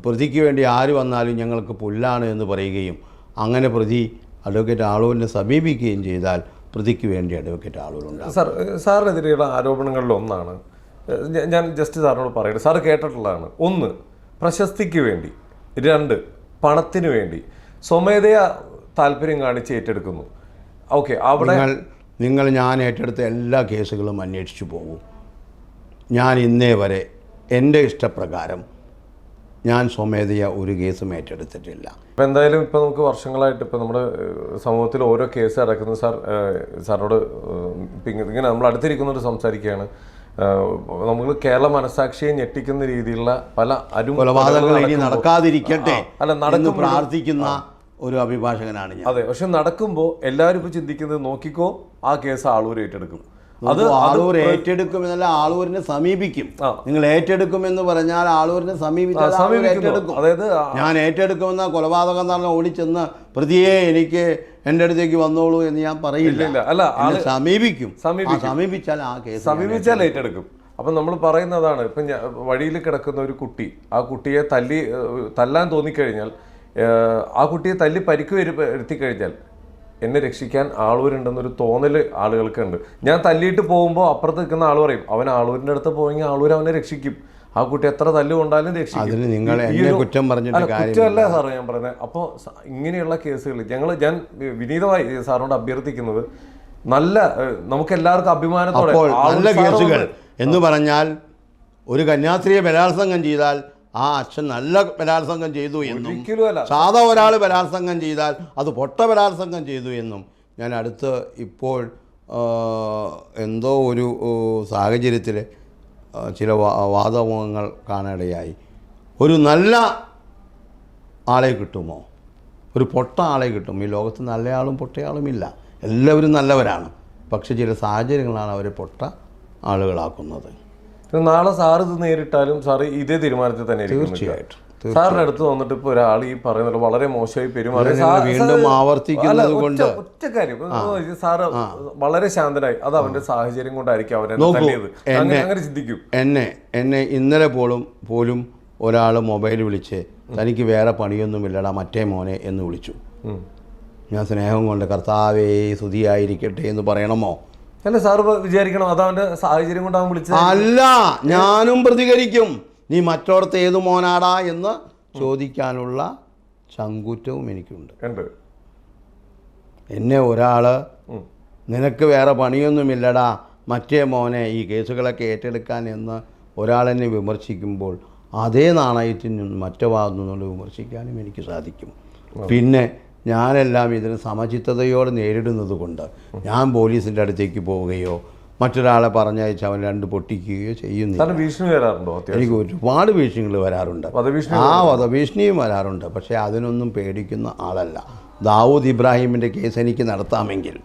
പ്രതിക്ക് വേണ്ടി ആര് വന്നാലും ഞങ്ങൾക്ക് പുല്ലാണ് എന്ന് പറയുകയും അങ്ങനെ പ്രതി അഡ്വക്കേറ്റ് ആളൂരിനെ സമീപിക്കുകയും ചെയ്താൽ പ്രതിക്ക് വേണ്ടി അഡ്വക്കേറ്റ് ആളൂരുണ്ടാകും. സാറിനെതിരെയുള്ള ആരോപണങ്ങളിൽ ഒന്നാണ്, ഞാൻ ജസ്റ്റ് സാറിനോട് പറയുന്നത്, സാറ് കേട്ടിട്ടുള്ളതാണ്. 1, പ്രശസ്തിക്ക് വേണ്ടി. 2, പണത്തിന് വേണ്ടി സ്വമേധയാ താല്പര്യം കാണിച്ച് ഏറ്റെടുക്കുന്നു. ഓക്കെ, അവിടെ ഞാൻ ഏറ്റെടുത്ത എല്ലാ കേസുകളും അന്വേഷിച്ചു പോകും. ഞാൻ ഇന്നേ വരെ എൻ്റെ ഇഷ്ടപ്രകാരം ഞാൻ സ്വമേധയാ ഒരു കേസും ഏറ്റെടുത്തിട്ടില്ല. ഇപ്പം എന്തായാലും ഇപ്പോൾ നമുക്ക് വർഷങ്ങളായിട്ട് ഇപ്പോൾ നമ്മുടെ സമൂഹത്തിൽ ഓരോ കേസ് നടക്കുന്നത് സാറിനോട് ഇങ്ങനെ നമ്മൾ അടുത്തിരിക്കുന്നവർ സംസാരിക്കുകയാണ്. നമ്മൾ കേരള മനസാക്ഷിയെ ഞെട്ടിക്കുന്ന രീതിയിലുള്ള പല കൊലപാതകങ്ങൾ ഇനി നടക്കാതിരിക്കട്ടെ എന്ന് പ്രാർത്ഥിക്കുന്ന ഒരു അഭിഭാഷകനാണ് ഞാൻ. അതെ, പക്ഷെ നടക്കുമ്പോൾ എല്ലാവരും ഇപ്പോൾ ചിന്തിക്കുന്നത് നോക്കിക്കോ ആ കേസ് ആളൂർ ഏറ്റെടുക്കും. അത് ആളൂർ ഏറ്റെടുക്കുമെന്നല്ല, ആളൂരിനെ സമീപിക്കും. നിങ്ങൾ ഏറ്റെടുക്കുമെന്ന് പറഞ്ഞാൽ ആളൂരിനെ സമീപിച്ചാൽ ഏറ്റെടുക്കും. അതായത് ഞാൻ ഏറ്റെടുക്കുമെന്ന കൊലപാതകം നടന്ന ഓടിച്ചെന്ന് പ്രതിയെ എനിക്ക് എൻ്റെ അടുത്തേക്ക് വന്നോളൂ എന്ന് ഞാൻ പറയില്ല. അല്ല, സമീപിക്കും. സമീപിച്ചാൽ ആ കേസ് ഏറ്റെടുക്കും. അപ്പം നമ്മൾ പറയുന്നതാണ്, ഇപ്പം വഴിയിൽ കിടക്കുന്ന ഒരു കുട്ടി, ആ കുട്ടിയെ തല്ലാൻ തോന്നിക്കഴിഞ്ഞാൽ, ആ കുട്ടിയെ തല്ലി പരിക്ക് വരുത്തിക്കഴിഞ്ഞാൽ എന്നെ രക്ഷിക്കാൻ ആളൂരുണ്ടെന്നൊരു തോന്നൽ ആളുകൾക്കുണ്ട്. ഞാൻ തല്ലിയിട്ട് പോകുമ്പോൾ അപ്പുറത്ത് നിൽക്കുന്ന ആൾ പറയും അവൻ ആളൂരിൻ്റെ അടുത്ത് പോയെങ്കിൽ ആളൂർ അവനെ രക്ഷിക്കും. ആ കുട്ടി എത്ര തല്ല് കൊണ്ടാലും രക്ഷിക്കും. കുറ്റമല്ല സാറേ ഞാൻ പറയുന്നത്. അപ്പോൾ ഇങ്ങനെയുള്ള കേസുകൾ ഞാൻ വിനീതമായി സാറിനോട് അഭ്യർത്ഥിക്കുന്നത്, നമുക്ക് എല്ലാവർക്കും അഭിമാനത്തോടെ നല്ല കേസുകൾ എന്ന് പറഞ്ഞാൽ, ഒരു കന്യാസ്ത്രീയെ ബലാത്സംഗം ചെയ്താൽ ആ അച്ഛൻ നല്ല ബലാത്സംഗം ചെയ്തു എന്നും, സാധാ ഒരാൾ ബലാത്സംഗം ചെയ്താൽ അത് പൊട്ട ബലാത്സംഗം ചെയ്തു എന്നും ഞാൻ അടുത്ത് ഇപ്പോൾ എന്തോ ഒരു സാഹചര്യത്തിൽ ചില വാദമുഖങ്ങൾ കാണാനിടയായി. ഒരു നല്ല ആളെ കിട്ടുമോ? ഒരു പൊട്ട ആളെ കിട്ടും? ഈ ലോകത്ത് നല്ലയാളും പൊട്ടയാളുമില്ല, എല്ലാവരും നല്ലവരാണ്. പക്ഷെ ചില സാഹചര്യങ്ങളാണ് അവരെ പൊട്ട ആളുകളാക്കുന്നത്. നാളെ സാർ ഇത് നേരിട്ടാലും സാറ് ഇതേ തീരുമാനത്തിൽ തന്നെ തീർച്ചയായിട്ടും സാറിന്റെ അടുത്ത് വന്നിട്ട് ഇപ്പോൾ ഒരാൾ ഈ പറയുന്നത് വളരെ മോശമായി പെരുമാറി വീണ്ടും ആവർത്തിക്കുന്നത് കൊണ്ട് ഒറ്റ കാര്യം, സാറ് വളരെ ശാന്തനായി, അത് അവന്റെ സാഹചര്യം കൊണ്ടായിരിക്കും അവനെ തല്ലിയത്, അങ്ങനെ ചിന്തിക്കും. എന്നെ ഇന്നലെ പോലും ഒരാൾ മൊബൈൽ വിളിച്ച് തനിക്ക് വേറെ പണിയൊന്നുമില്ലടാ മറ്റേ മോനെ എന്ന് വിളിച്ചു. ഞാൻ സ്നേഹം കൊണ്ട് കർത്താവേ സ്തുതിയായിരിക്കട്ടെ എന്ന് പറയണമോ? അല്ല, സാർ വിചാരിക്കണം അതവന്റെ സാഹചര്യം കൊണ്ട് അവൻ വിളിച്ചത് അല്ല. ഞാനും പ്രതികരിക്കും. നീ മറ്റോടത്ത് ഏതു മോനാടാ എന്ന് ചോദിക്കാനുള്ള ചങ്കൂറ്റവും എനിക്കുണ്ട്. എന്നെ ഒരാൾ നിനക്ക് വേറെ പണിയൊന്നുമില്ലടാ മറ്റേ മോനെ ഈ കേസുകളൊക്കെ ഏറ്റെടുക്കാൻ എന്ന് ഒരാളെന്നെ വിമർശിക്കുമ്പോൾ അതേ നാണയത്തിൽ നിന്ന് മറ്റു ഭാഗത്തു നിന്നുള്ള വിമർശിക്കാനും എനിക്ക് സാധിക്കും. പിന്നെ ഞാനെല്ലാം ഇതിന് സമചിത്തതയോടെ നേരിടുന്നത് കൊണ്ട് ഞാൻ പോലീസിൻ്റെ അടുത്തേക്ക് പോവുകയോ മറ്റൊരാളെ പറഞ്ഞയച്ച് അവൻ 2 പൊട്ടിക്കുകയോ ചെയ്യുന്നില്ല. എനിക്ക് ഒരുപാട് ഭീഷണികൾ വരാറുണ്ട്, വധഭീഷണിയും വരാറുണ്ട്. പക്ഷേ അതിനൊന്നും പേടിക്കുന്ന ആളല്ല. ദാവൂദ് ഇബ്രാഹിമിൻ്റെ കേസ് എനിക്ക് നടത്താമെങ്കിൽ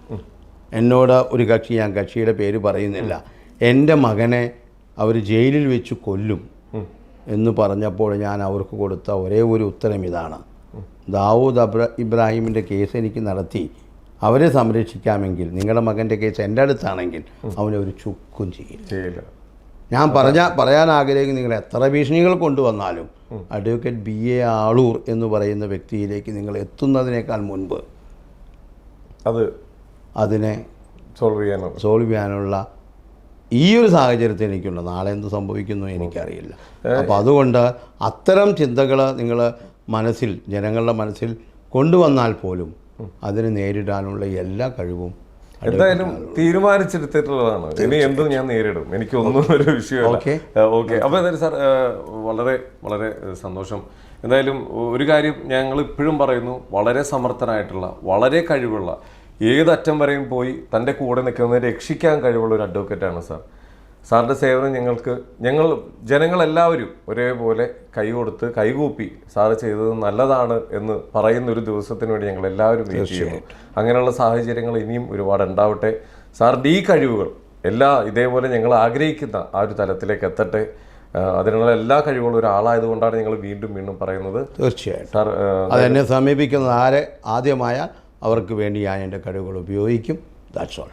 എന്നോട് ഒരു കക്ഷി, ഞാൻ കക്ഷിയുടെ പേര് പറയുന്നില്ല, എൻ്റെ മകനെ അവർ ജയിലിൽ വെച്ച് കൊല്ലും എന്ന് പറഞ്ഞപ്പോൾ ഞാൻ അവർക്ക് കൊടുത്ത ഒരേ ഒരു ഉത്തരം ഇതാണ്: ദാവൂദ് ഇബ്രാഹിമിൻ്റെ കേസ് എനിക്ക് നടത്തി അവരെ സംരക്ഷിക്കാമെങ്കിൽ നിങ്ങളുടെ മകൻ്റെ കേസ് എൻ്റെ അടുത്താണെങ്കിൽ അവനെ ഒരു ചുക്കും ചെയ്യില്ല. ഞാൻ പറയാൻ ആഗ്രഹിക്കുന്ന നിങ്ങൾ എത്ര ഭീഷണികൾ കൊണ്ടുവന്നാലും അഡ്വക്കേറ്റ് BA ആളൂർ എന്ന് പറയുന്ന വ്യക്തിയിലേക്ക് നിങ്ങൾ എത്തുന്നതിനേക്കാൾ മുൻപ് അതിനെ സോൾവ് ചെയ്യാനുള്ള ഈ ഒരു സാഹചര്യത്തിൽ എനിക്കുണ്ട്. നാളെ എന്ത് സംഭവിക്കുന്നു എനിക്കറിയില്ല. അപ്പോൾ അതുകൊണ്ട് അത്തരം ചിന്തകൾ നിങ്ങൾ ജനങ്ങളുടെ മനസ്സിൽ കൊണ്ടുവന്നാൽ പോലും അതിനെ നേരിടാനുള്ള എല്ലാ കഴിവും എന്തായാലും തീരുമാനിച്ചെടുത്തിട്ടുള്ളതാണ്. ഇനി എന്തും ഞാൻ നേരിടും, എനിക്കൊന്നും ഒരു വിഷയമല്ല. ഓക്കെ. അപ്പോൾ എന്തായാലും സാർ വളരെ വളരെ സന്തോഷം. എന്തായാലും ഒരു കാര്യം ഞങ്ങൾ ഇപ്പോഴും പറയുന്നു, വളരെ സമർത്ഥനായിട്ടുള്ള, വളരെ കഴിവുള്ള, ഏതറ്റം വരെയും പോയി തൻ്റെ കൂടെ നിൽക്കുന്നതിനെ രക്ഷിക്കാൻ കഴിവുള്ള ഒരു അഡ്വക്കേറ്റാണ് സാർ. സാറിൻ്റെ സേവനം ഞങ്ങൾ ജനങ്ങളെല്ലാവരും ഒരേപോലെ കൈകൊടുത്ത് കൈകൂപ്പി സാറ് ചെയ്തത് നല്ലതാണ് എന്ന് പറയുന്ന ഒരു ദിവസത്തിന് വേണ്ടി ഞങ്ങൾ എല്ലാവരും വെയിറ്റ് ചെയ്യുന്നു. അങ്ങനെയുള്ള സാഹചര്യങ്ങൾ ഇനിയും ഒരുപാട് ഉണ്ടാവട്ടെ. സാറിൻ്റെ ഈ കഴിവുകൾ ഇതേപോലെ ഞങ്ങൾ ആഗ്രഹിക്കുന്ന ആ ഒരു തലത്തിലേക്ക് എത്തട്ടെ. അതിനുള്ള എല്ലാ കഴിവുകളും ഒരാളായതുകൊണ്ടാണ് ഞങ്ങൾ വീണ്ടും വീണ്ടും പറയുന്നത്. തീർച്ചയായും സാർ അതെന്നെ സമീപിക്കുന്നത് ആദ്യമായാൽ അവർക്ക് വേണ്ടി ഞാൻ എൻ്റെ കഴിവുകൾ ഉപയോഗിക്കും. That's all.